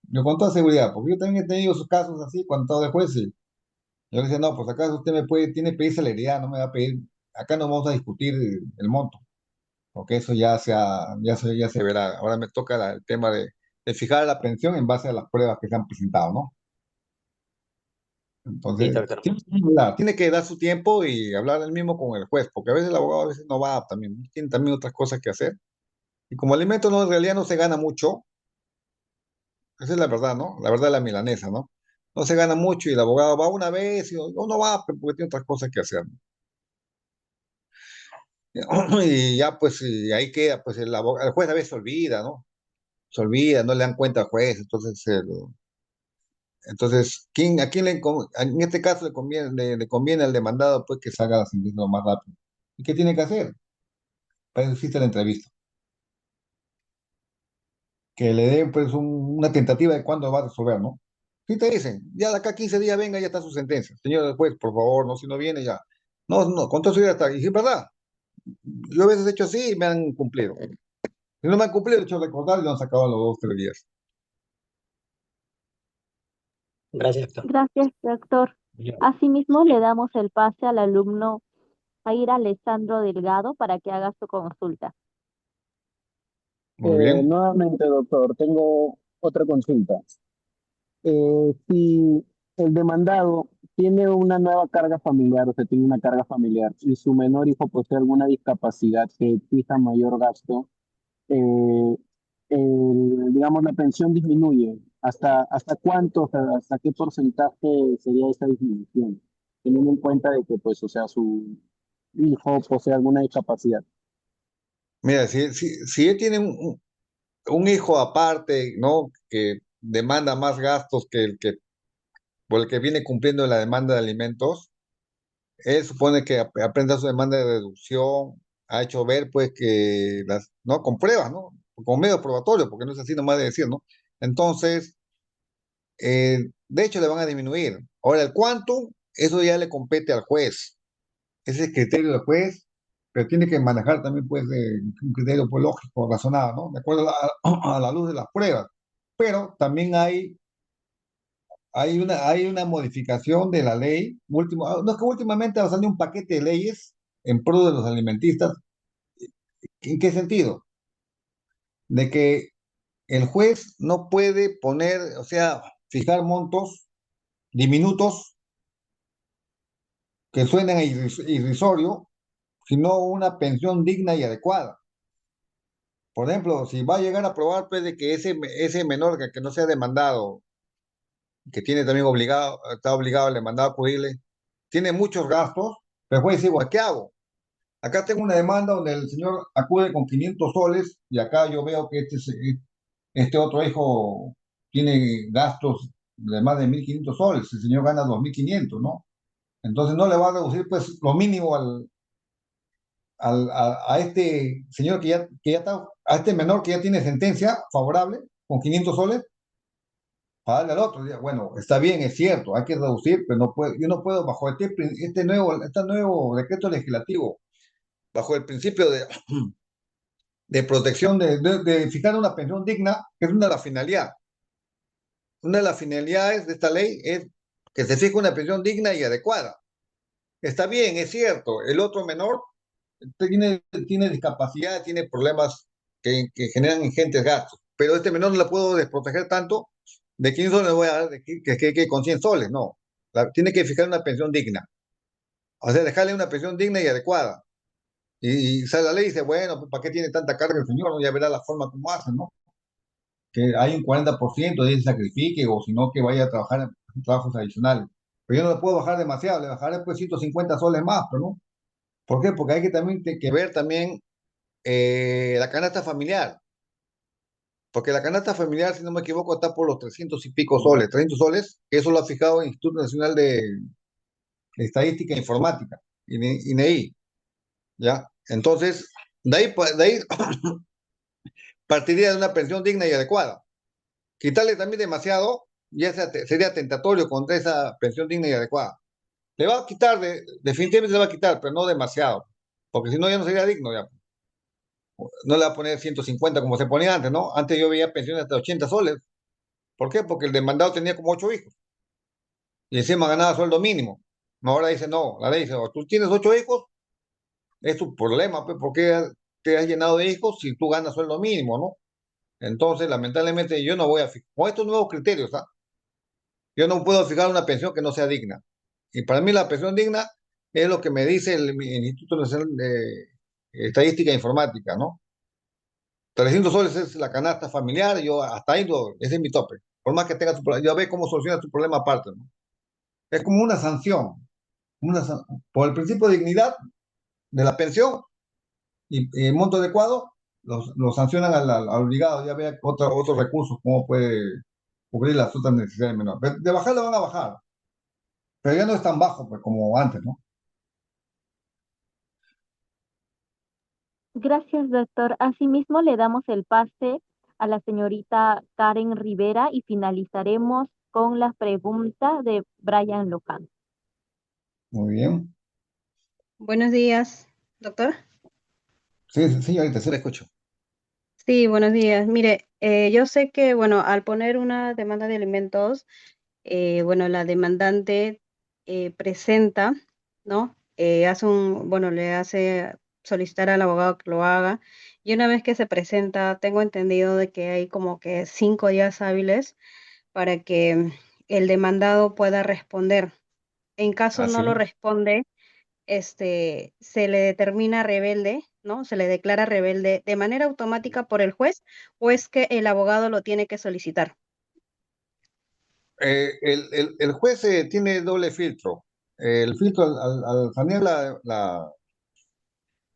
Yo con toda seguridad, porque yo también he tenido sus casos así, cuando estaba de juez, y yo le decía, no, pues acá usted tiene que pedir celeridad, no me va a pedir, acá no vamos a discutir el monto, porque eso ya se verá. Ahora me toca el tema de fijar la pensión en base a las pruebas que se han presentado, ¿no? Listo, Entonces, doctor. tiene que dar su tiempo y hablar él mismo con el juez, porque a veces el abogado a veces no va también, tiene también otras cosas que hacer. Y como alimento no, en realidad no se gana mucho, esa es la verdad, ¿no? La verdad de la milanesa, ¿no? No se gana mucho y el abogado va una vez y no va porque tiene otras cosas que hacer, ¿no? Y ya pues y ahí queda, pues el juez a veces se olvida, ¿no? Se olvida, no le dan cuenta al juez, entonces a quién en este caso le conviene al demandado pues que salga la sentencia lo más rápido. ¿Y qué tiene que hacer? Para eso existe la entrevista. Que le den pues una tentativa de cuándo va a resolver, ¿no? Si te dicen, ya de acá a 15 días venga, ya está su sentencia. Señor juez, por favor, no, si no viene ya. No, no, con todo eso ya está. Y sí, es verdad. Yo a veces he hecho así y me han cumplido. Si no me han cumplido, he hecho recordar y lo han sacado a los 2 o 3 días. Gracias, doctor. Gracias, doctor. Asimismo, le damos el pase al alumno Jair Alessandro Delgado para que haga su consulta. Muy bien. Nuevamente, doctor, tengo otra consulta. Si el demandado tiene una nueva carga familiar, o sea, tiene una carga familiar, y su menor hijo posee alguna discapacidad que exija mayor gasto, eh, digamos, la pensión disminuye. ¿Hasta cuánto, o sea, hasta qué porcentaje sería esa disminución? Teniendo en cuenta de que, pues, o sea, su hijo posee alguna discapacidad. Mira, si él tiene un hijo aparte, ¿no? Que demanda más gastos que por el que viene cumpliendo la demanda de alimentos, él supone que aprenda su demanda de reducción, ha hecho ver, pues, ¿no? Con pruebas, ¿no? Con medios probatorios, porque no es así nomás de decir, ¿no? Entonces, de hecho, le van a disminuir. Ahora, el cuánto, eso ya le compete al juez. Ese es el criterio del juez, pero tiene que manejar también, pues, un criterio pues, lógico, razonado, ¿no? De acuerdo a la luz de las pruebas. Pero también hay una modificación de la ley. No es que últimamente ha salido un paquete de leyes en pro de los alimentistas. ¿En qué sentido? De que el juez no puede poner, o sea, fijar montos diminutos que suenen a irrisorio, sino una pensión digna y adecuada. Por ejemplo, si va a llegar a probar pues, de que ese menor que no sea demandado, que tiene también está obligado el demandado a acudirle, tiene muchos gastos, pero el juez dice, bueno, ¿qué hago? Acá tengo una demanda donde el señor acude con 500 soles y acá yo veo que este otro hijo tiene gastos de más de 1.500 soles, el señor gana 2.500, ¿no? Entonces no le va a reducir pues lo mínimo a este señor que ya está, a este menor que ya tiene sentencia favorable con 500 soles, para darle al otro. Bueno, está bien, es cierto, hay que reducir, pero yo no puedo bajo este nuevo decreto legislativo, bajo el principio de protección, de fijar una pensión digna, que es una de las finalidades. Una de las finalidades de esta ley es que se fije una pensión digna y adecuada. Está bien, es cierto, el otro menor tiene discapacidad, tiene problemas que generan ingentes gastos, pero este menor no la puedo desproteger tanto de 15 soles le voy a dar que con 100 soles, no. Tiene que fijar una pensión digna, o sea, dejarle una pensión digna y adecuada. Y sale la ley y dice, bueno, pues, ¿para qué tiene tanta carga el señor? No, ya verá la forma como hacen, ¿no? Que hay un 40% de ese sacrifique o si no que vaya a trabajar en trabajos adicionales. Pero yo no le puedo bajar demasiado, le bajaré pues 150 soles más, pero no. ¿Por qué? Porque hay que también que ver también la canasta familiar. Porque la canasta familiar, si no me equivoco, está por los 300 y pico soles, 300 soles, que eso lo ha fijado el Instituto Nacional de Estadística e Informática, INEI, ¿ya? Entonces, de ahí partiría de una pensión digna y adecuada. Quitarle también demasiado, sería tentatorio contra esa pensión digna y adecuada. Le va a quitar, definitivamente le va a quitar, pero no demasiado, porque si no ya no sería digno, ya. No le va a poner 150 como se ponía antes, ¿no? Antes yo veía pensiones hasta 80 soles. ¿Por qué? Porque el demandado tenía como 8 hijos y encima ganaba sueldo mínimo. Ahora dice, no, la ley dice, o tú tienes 8 hijos, es tu problema, pues, ¿por qué te has llenado de hijos si tú ganas sueldo mínimo, ¿no? Entonces, lamentablemente, yo no voy a fijar, con estos nuevos criterios, ¿ah? Yo no puedo fijar una pensión que no sea digna. Y para mí la pensión digna es lo que me dice el Instituto Nacional de Estadística e Informática, ¿no? 300 soles es la canasta familiar, yo hasta ahí, ese es mi tope. Por más que tenga ya ve cómo soluciona su problema aparte, ¿no? Es como una sanción, por el principio de dignidad de la pensión y el monto adecuado, lo sancionan al obligado, ya vea otros recursos, cómo puede cubrir las otras necesidades menores. De bajar lo van a bajar, pero ya no es tan bajo pues, como antes, ¿no? Gracias, doctor. Asimismo, le damos el pase a la señorita Karen Rivera y finalizaremos con la pregunta de Brian Loján. Muy bien. Buenos días, doctor. Sí, sí, señorita, sí la escucho. Sí, buenos días. Mire, yo sé que, bueno, al poner una demanda de alimentos, bueno, la demandante presenta, ¿no? Bueno, le hace solicitar al abogado que lo haga. Y una vez que se presenta, tengo entendido de que hay como que 5 días hábiles para que el demandado pueda responder. En caso no Así lo es. responde, se le determina rebelde, ¿no? Se le declara rebelde de manera automática por el juez o es que el abogado lo tiene que solicitar. El juez tiene doble filtro. El filtro al sanear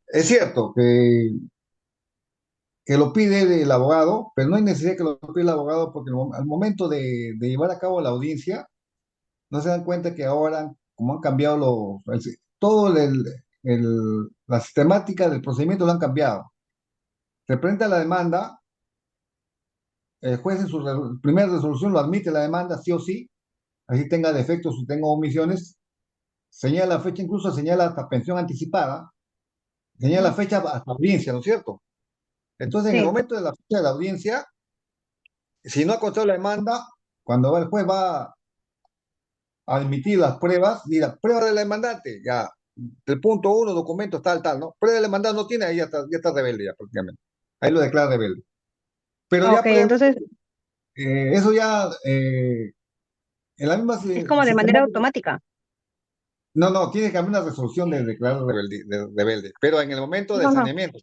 Es cierto que lo pide el abogado, pero no hay necesidad que lo pida el abogado porque al momento de llevar a cabo la audiencia, no se dan cuenta que ahora, como han cambiado todo la sistemática del procedimiento lo han cambiado. Se presenta la demanda, el juez en su primera resolución lo admite la demanda, sí o sí, así tenga defectos o tenga omisiones, señala la fecha, incluso señala hasta pensión anticipada, señala la Ujú. fecha hasta audiencia, ¿no es cierto? Entonces, en el Sí, momento de la fecha de la audiencia, si no ha contado la demanda, cuando el juez va a admitir las pruebas, dirá, prueba de la demandante, ya, del punto uno, documento tal, tal, ¿no? Prueba de la demandante no tiene, ahí ya está rebelde ya prácticamente. Ahí lo declara rebelde. Pero ok, ya entonces eso ya, en la misma es como de manera sistemática, automática. no, no, tiene que haber una resolución de declarar rebelde, pero en el momento del No, no, saneamiento,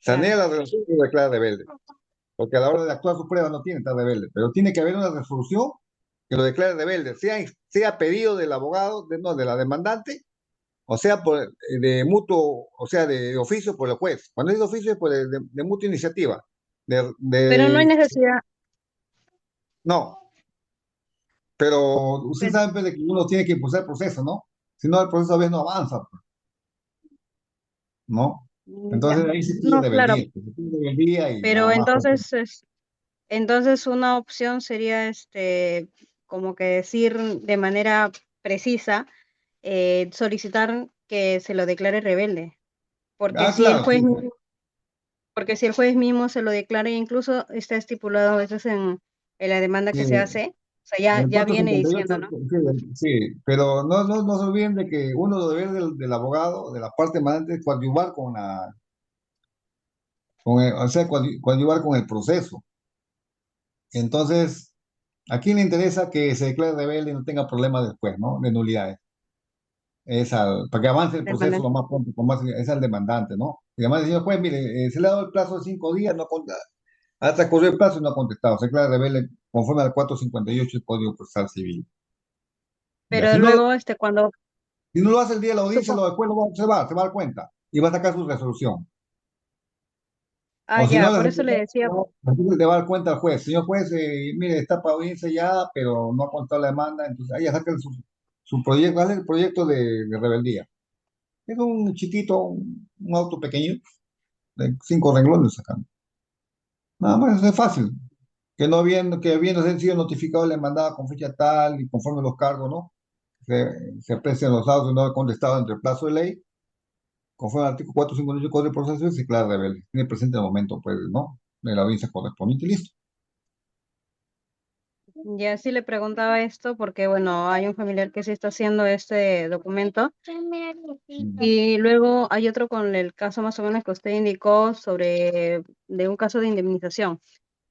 sanea claro. la relación y lo declara rebelde. Porque a la hora de actuar su prueba no tiene que estar rebelde, pero tiene que haber una resolución que lo declare rebelde, sea pedido del abogado, no, de la demandante, o sea de mutuo, o sea de oficio por el juez. Cuando es de oficio es de mutua iniciativa. Pero no hay De, necesidad. no, pero usted Pues, sabe pues, de que uno tiene que impulsar el proceso, ¿no? Si no, el proceso a veces no avanza, pues, ¿no? ya. Entonces ahí No, claro. se pide rebeldía y Pero nada más. Pues. entonces una opción sería como que decir de manera precisa, solicitar que se lo declare rebelde. Porque Ah, si el claro, juez sí. Porque si el juez mismo se lo declara, e incluso está estipulado a veces en la demanda que se Sí, hace, o sea, ya, en el ya punto viene 58, diciendo, ¿no? sí, sí, pero no se olviden de que uno lo deber del abogado, de la parte demandante, es coadyuvar o sea, coadyuvar con el proceso. Entonces, ¿a quién le interesa que se declare rebelde y no tenga problemas después, ¿no? De nulidades. Para que avance el De proceso manera- lo más pronto, es al demandante, ¿no? Y además, señor juez, mire, se le ha dado el plazo de 5 días, ha transcurrido el plazo y no ha contestado. Se declara rebelde conforme al 458 del Código Procesal Civil. Ya, Pero si no, luego, Si no lo hace el día de la audiencia, Supo- se va a dar cuenta y va a sacar su resolución. Ah, O si no, ya, por eso le decía, entonces le va a dar cuenta al juez. Señor juez, mire, está para audiencia ya, pero no ha contado la demanda, entonces ahí ya sacan su proyecto, haz el proyecto de rebeldía. Es un chiquito, un auto pequeño, de 5 renglones sacan. Nada más, es fácil. Que habiendo sido notificado le mandaba con fecha tal y conforme los cargos, ¿no? Se aprecian los autos y no ha contestado entre el plazo de ley, conforme al artículo 458 del Código de Proceso, se declara rebelde. Tiene presente el momento, pues, ¿no? De la audiencia correspondiente y listo. ya sí le preguntaba esto porque, bueno, hay un familiar que sí está haciendo este documento y luego hay otro con el caso más o menos que usted indicó sobre de un caso de indemnización.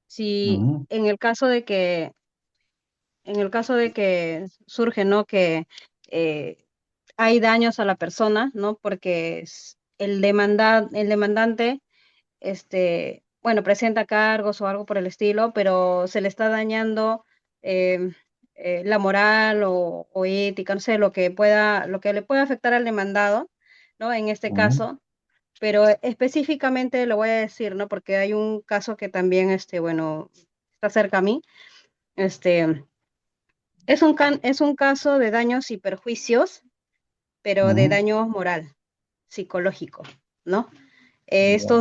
Si Ujú, en el caso de que surge, ¿no? Que eh, hay daños a la persona, ¿no? Porque el demandante, bueno, presenta cargos o algo por el estilo, pero se le está dañando eh, la moral o ética, no sé, lo que le pueda afectar al demandado, ¿no? En este ujú, caso, pero específicamente lo voy a decir, ¿no? Porque hay un caso que también, bueno, está cerca a mí, este, es un caso de daños y perjuicios, pero de ujú, daño moral, psicológico, ¿no? ya,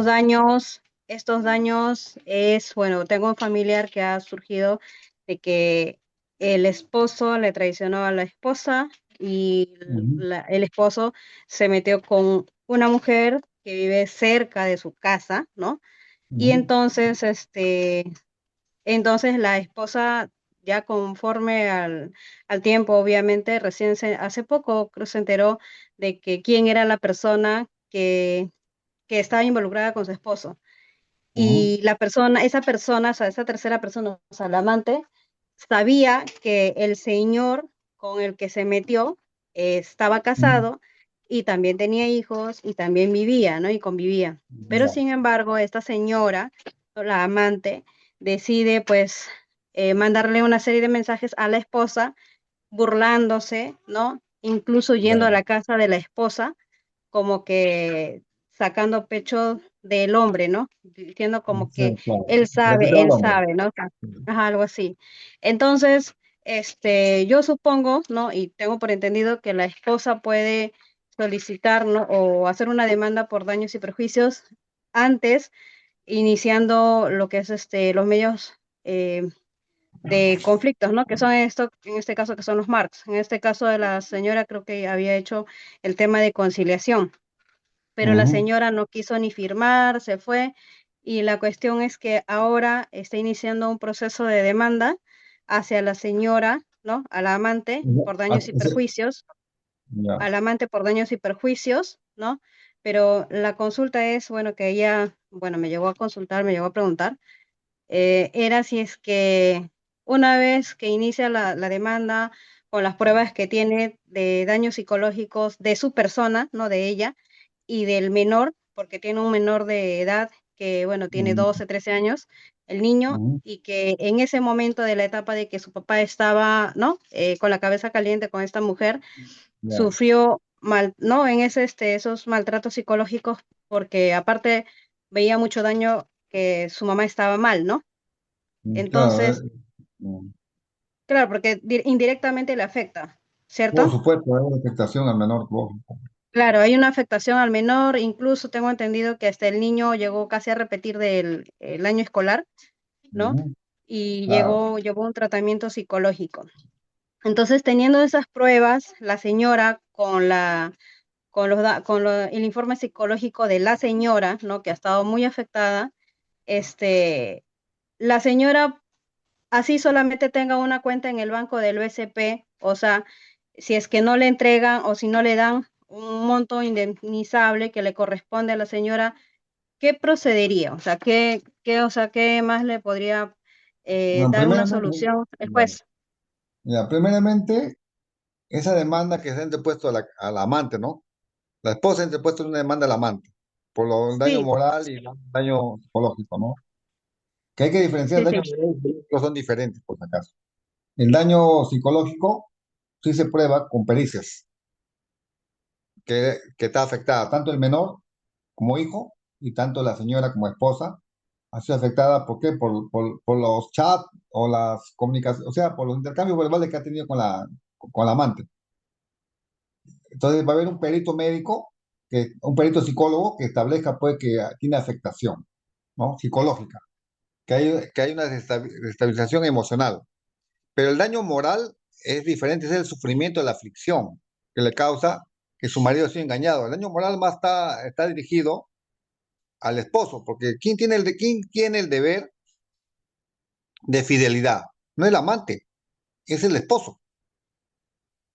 Estos daños es, bueno, tengo un familiar que ha surgido de que el esposo le traicionó a la esposa y ujú, el esposo se metió con una mujer que vive cerca de su casa, ¿no? Y ujú, entonces la esposa, ya conforme al tiempo, obviamente, hace poco creo se enteró de que quién era la persona que estaba involucrada con su esposo. ujú, Y esa persona, o sea, esa tercera persona, o sea, la amante, sabía que el señor con el que se metió estaba ujú, casado y también tenía hijos y también vivía, ¿no? Y convivía. Pero ya, sin embargo, esta señora, ¿no? La amante, decide pues mandarle una serie de mensajes a la esposa burlándose, ¿no? Incluso yendo a ya, la casa de la esposa como que sacando pecho del hombre, ¿no? Diciendo como sí, que claro. Le ha quitado el él hombre. sabe, ¿no? O sea, Sí. ajá, algo así. Entonces, yo supongo, ¿no? Y tengo por entendido que la esposa puede solicitar, ¿no? O hacer una demanda por daños y perjuicios antes, iniciando lo que es los medios de conflictos, ¿no? Que son en este caso que son los MARCs. En este caso de la señora creo que había hecho el tema de conciliación, pero la Ujú, señora no quiso ni firmar, se fue, y la cuestión es que ahora está iniciando un proceso de demanda hacia la señora, ¿no? A la amante ya, por daños y perjuicios, ya, al amante por daños y perjuicios, ¿no? Pero la consulta es, bueno, que ella, bueno, me llegó a consultar, me llegó a preguntar, era si es que una vez que inicia la demanda con las pruebas que tiene de daños psicológicos de su persona, no de ella, y del menor, porque tiene un menor de edad que, bueno, tiene ujú, 12, 13 años, el niño, ujú, y que en ese momento de la etapa de que su papá estaba, ¿no? Con la cabeza caliente con esta mujer, ya, sufrió mal, ¿no? En esos maltratos psicológicos, porque aparte veía mucho daño que su mamá estaba mal, ¿no? claro, Entonces, mm, claro, porque indirectamente le afecta, por ¿cierto? supuesto, hay una afectación al menor, lógico. Claro, hay una afectación al menor, incluso tengo entendido que hasta el niño llegó casi a repetir el año escolar, ¿no? Ujú, Y claro. llevó un tratamiento psicológico. Entonces, teniendo esas pruebas, la señora el informe psicológico de la señora, ¿no? Que ha estado muy afectada, la señora así solamente tenga una cuenta en el banco del BCP, o sea, si es que no le entregan o si no le dan un monto indemnizable que le corresponde a la señora, ¿qué procedería? O sea, o sea, ¿qué más le podría Bueno, dar una primeramente, solución el ya, juez? primeramente, esa demanda que se ha interpuesto a la amante, ¿no? La esposa ha interpuesto una demanda al amante por el daño Sí, moral y el daño psicológico, ¿no? Que hay que diferenciar sí, daño sí. moral y psicológico, son diferentes, por si acaso. El daño psicológico sí se prueba con pericias. que está afectada, tanto el menor como hijo y tanto la señora como esposa ha sido afectada. ¿Por qué? Por los chats o las comunicaciones, o sea, por los intercambios verbales que ha tenido con la amante. Entonces va a haber un perito médico, un perito psicólogo que establezca pues que tiene afectación, ¿no? Psicológica, que hay una desestabilización emocional. Pero el daño moral es diferente, es el sufrimiento, la aflicción que le causa que su marido sea engañado. El daño moral más está dirigido al esposo, porque quién tiene el deber de fidelidad? No es el amante, es el esposo.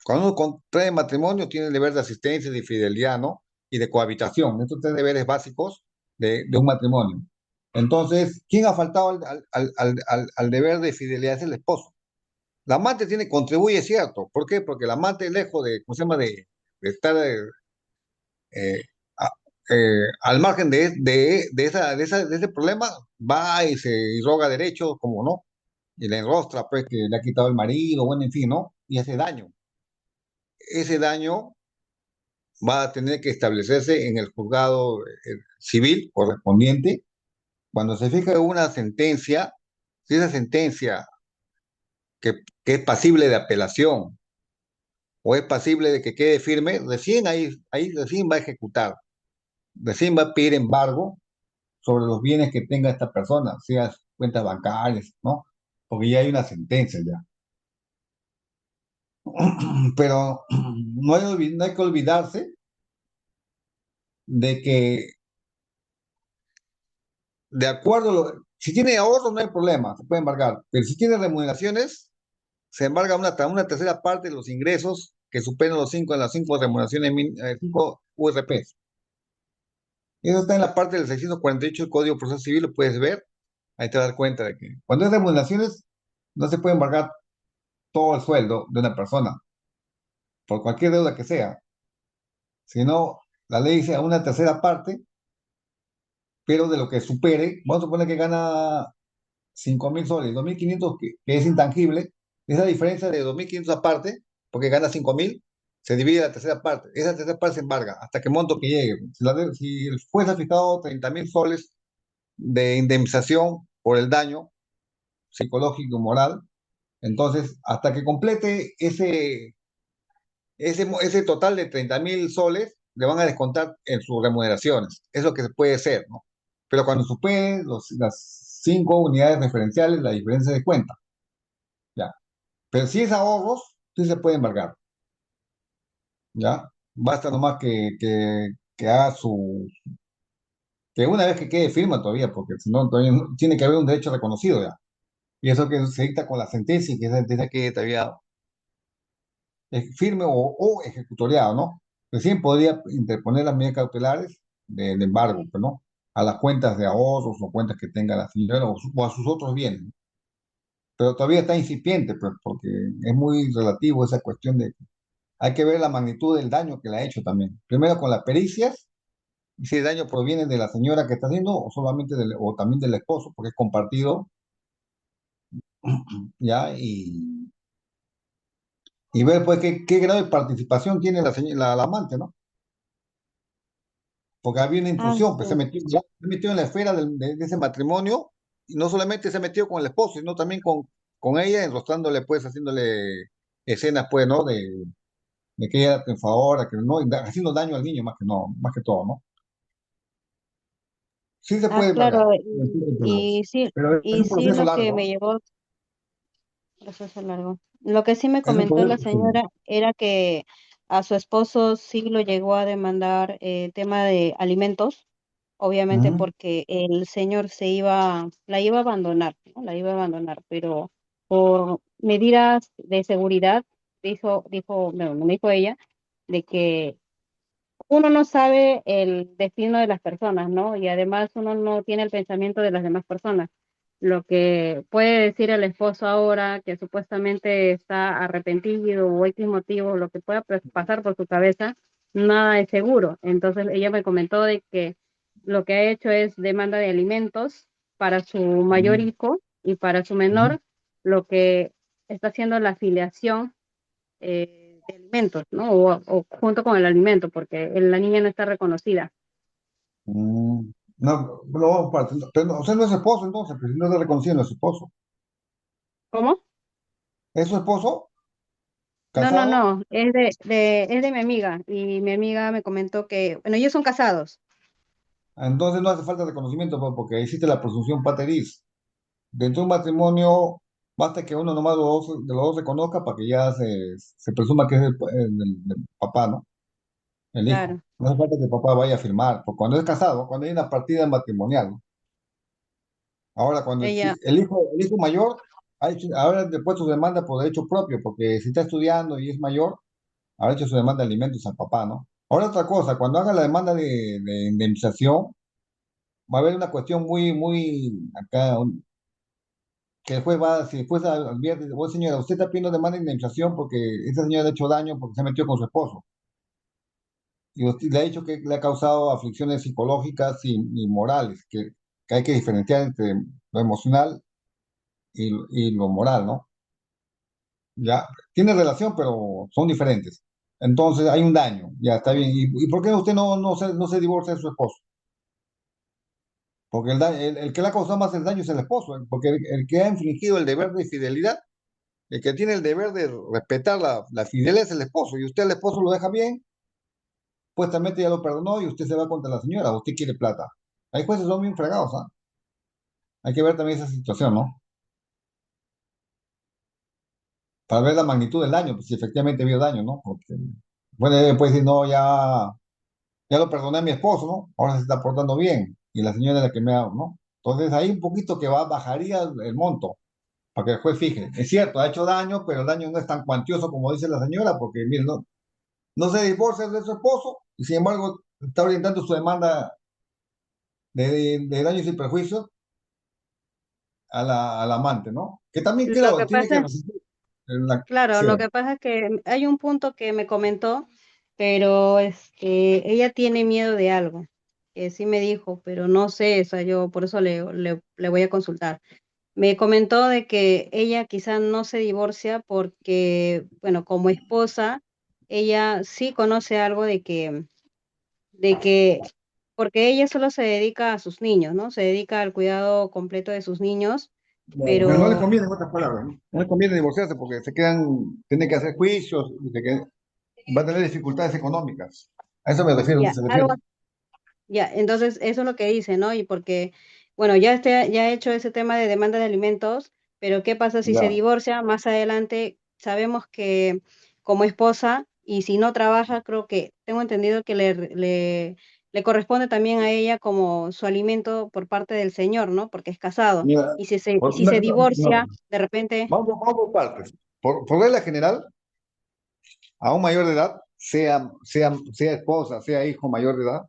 Cuando uno contrae matrimonio, tiene el deber de asistencia, de fidelidad, ¿no? Y de cohabitación. Estos tres deberes básicos de un matrimonio. Entonces, ¿quién ha faltado al deber de fidelidad? Es el esposo. La amante contribuye, cierto. ¿Por qué? Porque la amante, lejos de, ¿cómo se llama? De estar eh, a- al margen de ese problema, va y roga derecho, como no, y le enrostra, pues, que le ha quitado el marido, bueno, en fin, ¿no? Y hace daño. Ese daño va a tener que establecerse en el juzgado civil correspondiente. Cuando se fija una sentencia, si esa sentencia que es pasible de apelación o es pasible de que quede firme, ahí recién va a ejecutar, recién va a pedir embargo sobre los bienes que tenga esta persona, sea cuentas bancarias, ¿no? Porque ya hay una sentencia ya. Pero no hay que olvidarse de que, de acuerdo, si tiene ahorros no hay problema, se puede embargar, pero si tiene remuneraciones, se embarga una tercera parte de los ingresos que superen las cinco remuneraciones, cinco URPs. Eso está en la parte del 648 del Código Procesal Civil, lo puedes ver, ahí te das cuenta de que cuando hay remuneraciones, no se puede embargar todo el sueldo de una persona, por cualquier deuda que sea, sino la ley dice a una tercera parte, pero de lo que supere, vamos a suponer que gana 5.000 soles, 2.500 que es intangible, esa diferencia de 2.500 aparte, porque gana 5.000, se divide la tercera parte. Esa tercera parte se embarga hasta que monto que llegue. Si el juez ha fijado 30.000 soles de indemnización por el daño psicológico y moral, entonces hasta que complete ese total de 30.000 soles, le van a descontar en sus remuneraciones. Es lo que se puede hacer, ¿no? Pero cuando supere las 5 unidades referenciales, la diferencia de cuenta, ¿ya? Pero si es ahorros, sí se puede embargar, ¿ya? Basta nomás que haga que una vez que quede firme todavía, porque si no, todavía tiene que haber un derecho reconocido ya. Y eso que se dicta con la sentencia y que esa sentencia quede todavía firme o ejecutoriado, ¿no? Recién podría interponer las medidas cautelares de embargo, pues, ¿no? A las cuentas de ahorros o cuentas que tenga la señora o a sus otros bienes, ¿no? Pero todavía está incipiente, pues, porque es muy relativo esa cuestión de. Hay que ver la magnitud del daño que le ha hecho también. Primero con las pericias, y si el daño proviene de la señora que está haciendo o solamente o también del esposo, porque es compartido, ¿ya? Y ver, pues, qué grado de participación tiene la amante, ¿no? Porque había una Ah, intrusión, pues sí. se metió en la esfera de ese matrimonio, y no solamente se metió con el esposo, sino también con ella, enrostrándole, pues, haciéndole escenas, pues, ¿no? De que ella era triunfadora, que no, y haciendo daño al niño más que todo, ¿no? Sí se Ah, puede embargar, claro, pero es y un sí proceso lo que largo, me ¿no? llevó, proceso largo. Lo que sí me Es un comentó la proceso largo. señora era que a su esposo sí lo llegó a demandar tema de alimentos, obviamente Ujú, porque el señor la iba a abandonar, ¿no? La iba a abandonar, pero por medidas de seguridad, no, me dijo ella, de que uno no sabe el destino de las personas, ¿no? Y además uno no tiene el pensamiento de las demás personas. Lo que puede decir el esposo ahora, que supuestamente está arrepentido o X motivo, lo que pueda pasar por su cabeza, nada es seguro. Entonces ella me comentó de que lo que ha hecho es demanda de alimentos para su mayor ujú, hijo y para su ujú. menor, lo que está haciendo la afiliación de alimentos, ¿no? O junto con el alimento, porque la niña no está reconocida. Mm, no, no, pero o sea, no es su esposo entonces, pues si no está reconocido, no es su esposo. ¿Cómo? ¿Es su esposo? No, no, ¿Casado? no, es de mi amiga y mi amiga me comentó que, bueno, ellos son casados. Entonces no hace falta reconocimiento, pues, porque existe la presunción pateris. Dentro de un matrimonio, basta que uno nomás de los dos se conozca para que ya se presuma que es el papá, ¿no? El hijo. Claro, No hace falta que el papá vaya a firmar, porque cuando es casado, cuando hay una partida matrimonial, ¿no? Ahora, cuando ella, el hijo mayor, ahora después su demanda por derecho propio, porque si está estudiando y es mayor, habrá hecho su demanda de alimentos al papá, ¿no? Ahora otra cosa, cuando haga la demanda de indemnización, va a haber una cuestión muy, acá, que el juez va, si el juez advierte, oye señora, usted está pidiendo demanda de indemnización porque esta señora le ha hecho daño porque se metió con su esposo. Y usted le ha dicho que le ha causado aflicciones psicológicas y morales, que hay que diferenciar entre lo emocional y lo moral, ¿no? Ya, tiene relación, pero son diferentes. Entonces hay un daño, ya está bien. ¿Y por qué usted no se divorcia de su esposo? Porque el que le ha causado más el daño es el esposo, porque el que ha infringido el deber de fidelidad, el que tiene el deber de respetar la fidelidad es el esposo, y usted al esposo lo deja bien, pues también ya lo perdonó y usted se va contra la señora, usted quiere plata. Hay jueces son bien fregados, ¿ah? Hay que ver también esa situación, ¿no? Para ver la magnitud del daño, pues si efectivamente vio daño, ¿no? Porque, bueno, puede decir, no, ya lo perdoné a mi esposo, ¿no? Ahora se está portando bien, y la señora es la que me ha, ¿no? Entonces ahí un poquito que bajaría el monto, para que el juez fije. Es cierto, ha hecho daño, pero el daño no es tan cuantioso como dice la señora, porque, mire, no se divorcia de su esposo, y sin embargo está orientando su demanda de daños y perjuicios al amante, ¿no? Que también lo creo, que tiene que pasa, resistir claro, sí, lo que pasa es que hay un punto que me comentó, pero ella tiene miedo de algo, que sí me dijo, pero no sé, o sea, yo por eso le voy a consultar. Me comentó de que ella quizá no se divorcia porque, bueno, como esposa, ella sí conoce algo de que, porque ella solo se dedica a sus niños, ¿no? Se dedica al cuidado completo de sus niños, no le pero conviene, en otras palabras, ¿no? No le conviene divorciarse porque tiene que hacer juicios, va a tener dificultades económicas. A eso me refiero, ya, se refiere. algo, ya, entonces eso es lo que dice, ¿no? Y porque, bueno, ya ha hecho ese tema de demanda de alimentos, pero ¿qué pasa si se Ya. divorcia? Más adelante sabemos que como esposa, y si no trabaja, creo que tengo entendido que le corresponde también a ella como su alimento por parte del señor, ¿no? Porque es casado. Mira, Y si se divorcia, no, de repente, vamos por partes. Por regla general, a un mayor de edad, sea esposa, sea hijo mayor de edad,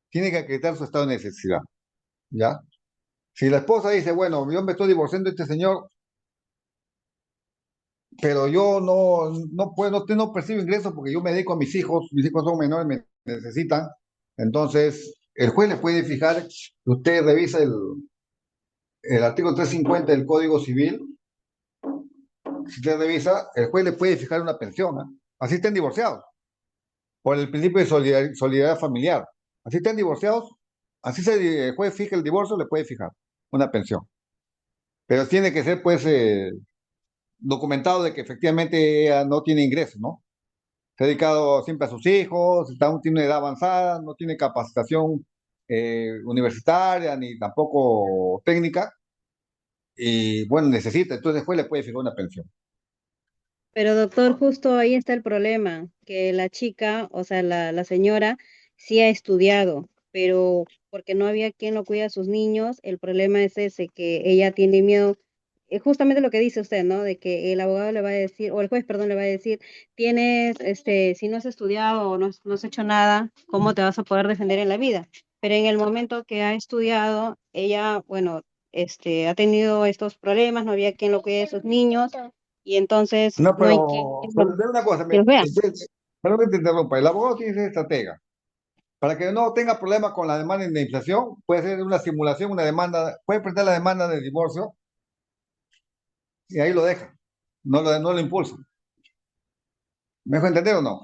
tiene que acreditar su estado de necesidad, ¿ya? Si la esposa dice, bueno, yo me estoy divorciando de este señor, pero yo no puedo, no percibo ingresos porque yo me dedico a mis hijos son menores, me necesitan, entonces el juez le puede fijar, usted revisa el artículo 350 del Código Civil, si usted revisa, el juez le puede fijar una pensión, ¿ah? Así estén divorciados, por el principio de solidaridad familiar. Así estén divorciados, el juez fija el divorcio, le puede fijar una pensión. Pero tiene que ser, pues, documentado de que efectivamente ella no tiene ingresos, ¿no? Se ha dedicado siempre a sus hijos, tiene una edad avanzada, no tiene capacitación universitaria ni tampoco técnica, y bueno, necesita, entonces después le puede fijar una pensión. pero doctor, justo ahí está el problema, que la chica, o sea, la señora, sí ha estudiado, pero porque no había quien lo cuida a sus niños, el problema es ese, que ella tiene miedo, justamente lo que dice usted, ¿no? De que el abogado le va a decir, o el juez, perdón, le va a decir, tienes, si no has estudiado o no has hecho nada, ¿cómo te vas a poder defender en la vida? Pero en el momento que ha estudiado, ella, bueno, ha tenido estos problemas, no había quien lo cuide a sus niños y entonces No, no hay quien pero de una cosa, que los vea. perdón que te interrumpa, el abogado tiene que ser estratega. Para que no tenga problemas con la demanda de inflación, puede hacer una simulación, una demanda, puede presentar la demanda de divorcio y ahí lo deja, no lo impulsa. ¿Me dejo entender o no?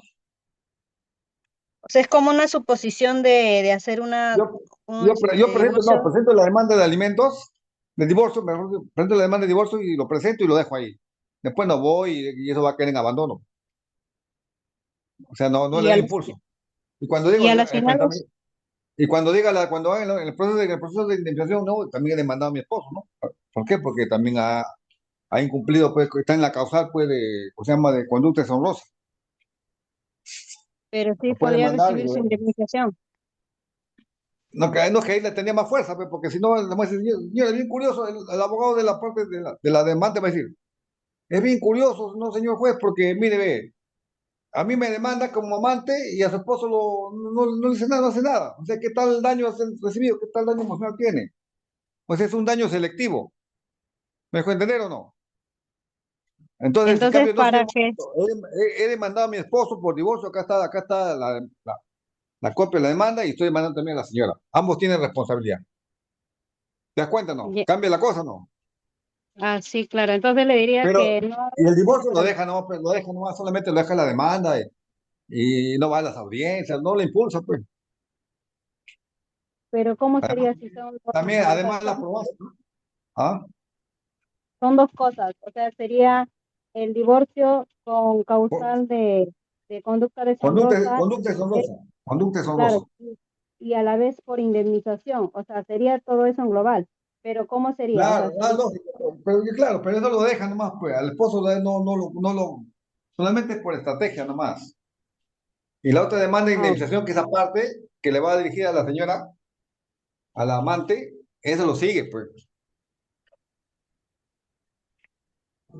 O sea, es como una suposición de hacer Yo, un yo, por ejemplo, no, divorcio. presento la demanda de alimentos, de divorcio, mejor dicho, presento la demanda de divorcio y lo presento y lo dejo ahí. Después no voy y eso va a quedar en abandono. O sea, no Y le a da las, impulso. Y cuando y digo, a las finales, y cuando diga cuando haga en el proceso de indemnización, no, también he demandado a mi esposo, ¿no? ¿Por qué? Porque también ha incumplido, pues, está en la causal, pues, de, ¿cómo se llama?, de conducta deshonrosa. pero sí Lo puede podría demandar y recibir su indemnización. no, que ahí le tenía más fuerza, pues, porque si no, le va a decir, señor, es bien curioso, el abogado de la parte de la demanda va a decir, es bien curioso, no, señor juez, porque mire, ve, a mí me demanda como amante y a su esposo no dice nada, no hace nada. O sea, ¿qué tal daño ha recibido? ¿Qué tal daño emocional tiene? Pues es un daño selectivo. ¿Me dejó entender o no? Entonces, si Entonces, cambio no, para señor, que, he demandado a mi esposo por divorcio, acá está la copia de la demanda y estoy demandando también a la señora. Ambos tienen responsabilidad. ¿Te das cuenta o no? ye- Cambia la cosa o no. sí, claro, entonces le diría Pero, que no, y el divorcio para- lo deja nomás, solamente lo deja la demanda y no va a las audiencias, no le impulsa, pues. pero ¿cómo Además, sería si son dos, también, o sea, además la aprobación. ¿Ah? son dos cosas? O sea, sería el divorcio con causal de conducta deshonrosa, Conducta deshonrosa. Conducta claro, deshonrosa. y a la vez por indemnización, o sea, sería todo eso en global, pero ¿cómo sería? O sea, Claro, sería, lógico, pero claro, pero eso lo deja nomás, pues, al esposo solamente por estrategia nomás. Y la otra demanda de ah, indemnización, que esa parte que le va a dirigir a la señora, a la amante, eso lo sigue, pues.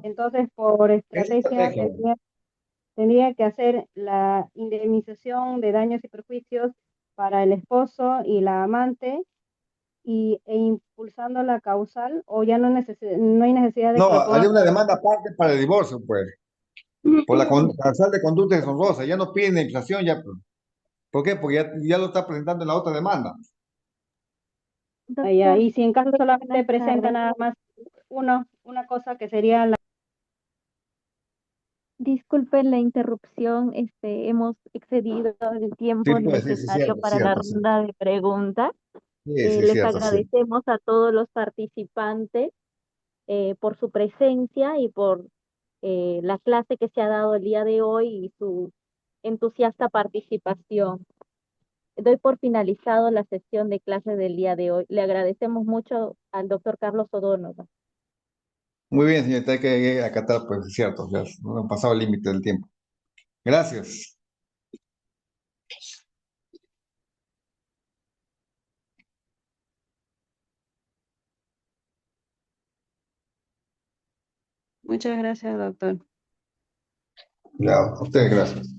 entonces por Es estrategia estrategia. tendría que hacer la indemnización de daños y perjuicios para el esposo y la amante e impulsando la causal, o ya no hay necesidad de No, que lo pongan. haría una demanda aparte para el divorcio, pues, por la causal de conducta deshonrosa. Ya no pide indemnización, ya, pues. ¿Por qué? Porque ya lo está presentando en la otra demanda. Allá. Doctor, Y si en caso solamente buenas presenta tardes. nada más una cosa que sería la... Disculpen la interrupción, hemos excedido el Sí, tiempo pues, sí, sí, necesario cierto, para la cierto, cierto. ronda de preguntas. Sí, sí, Les cierto, cierto. agradecemos a todos los participantes por su presencia y por la clase que se ha dado el día de hoy y su entusiasta participación. Doy por finalizado la sesión de clase del día de hoy. Le agradecemos mucho al doctor Carlos O'Donovan. Muy bien, señorita, hay que acatar, pues, es cierto, ya no han pasado el límite del tiempo. Gracias. Muchas gracias, doctor. Ya, a ustedes, gracias.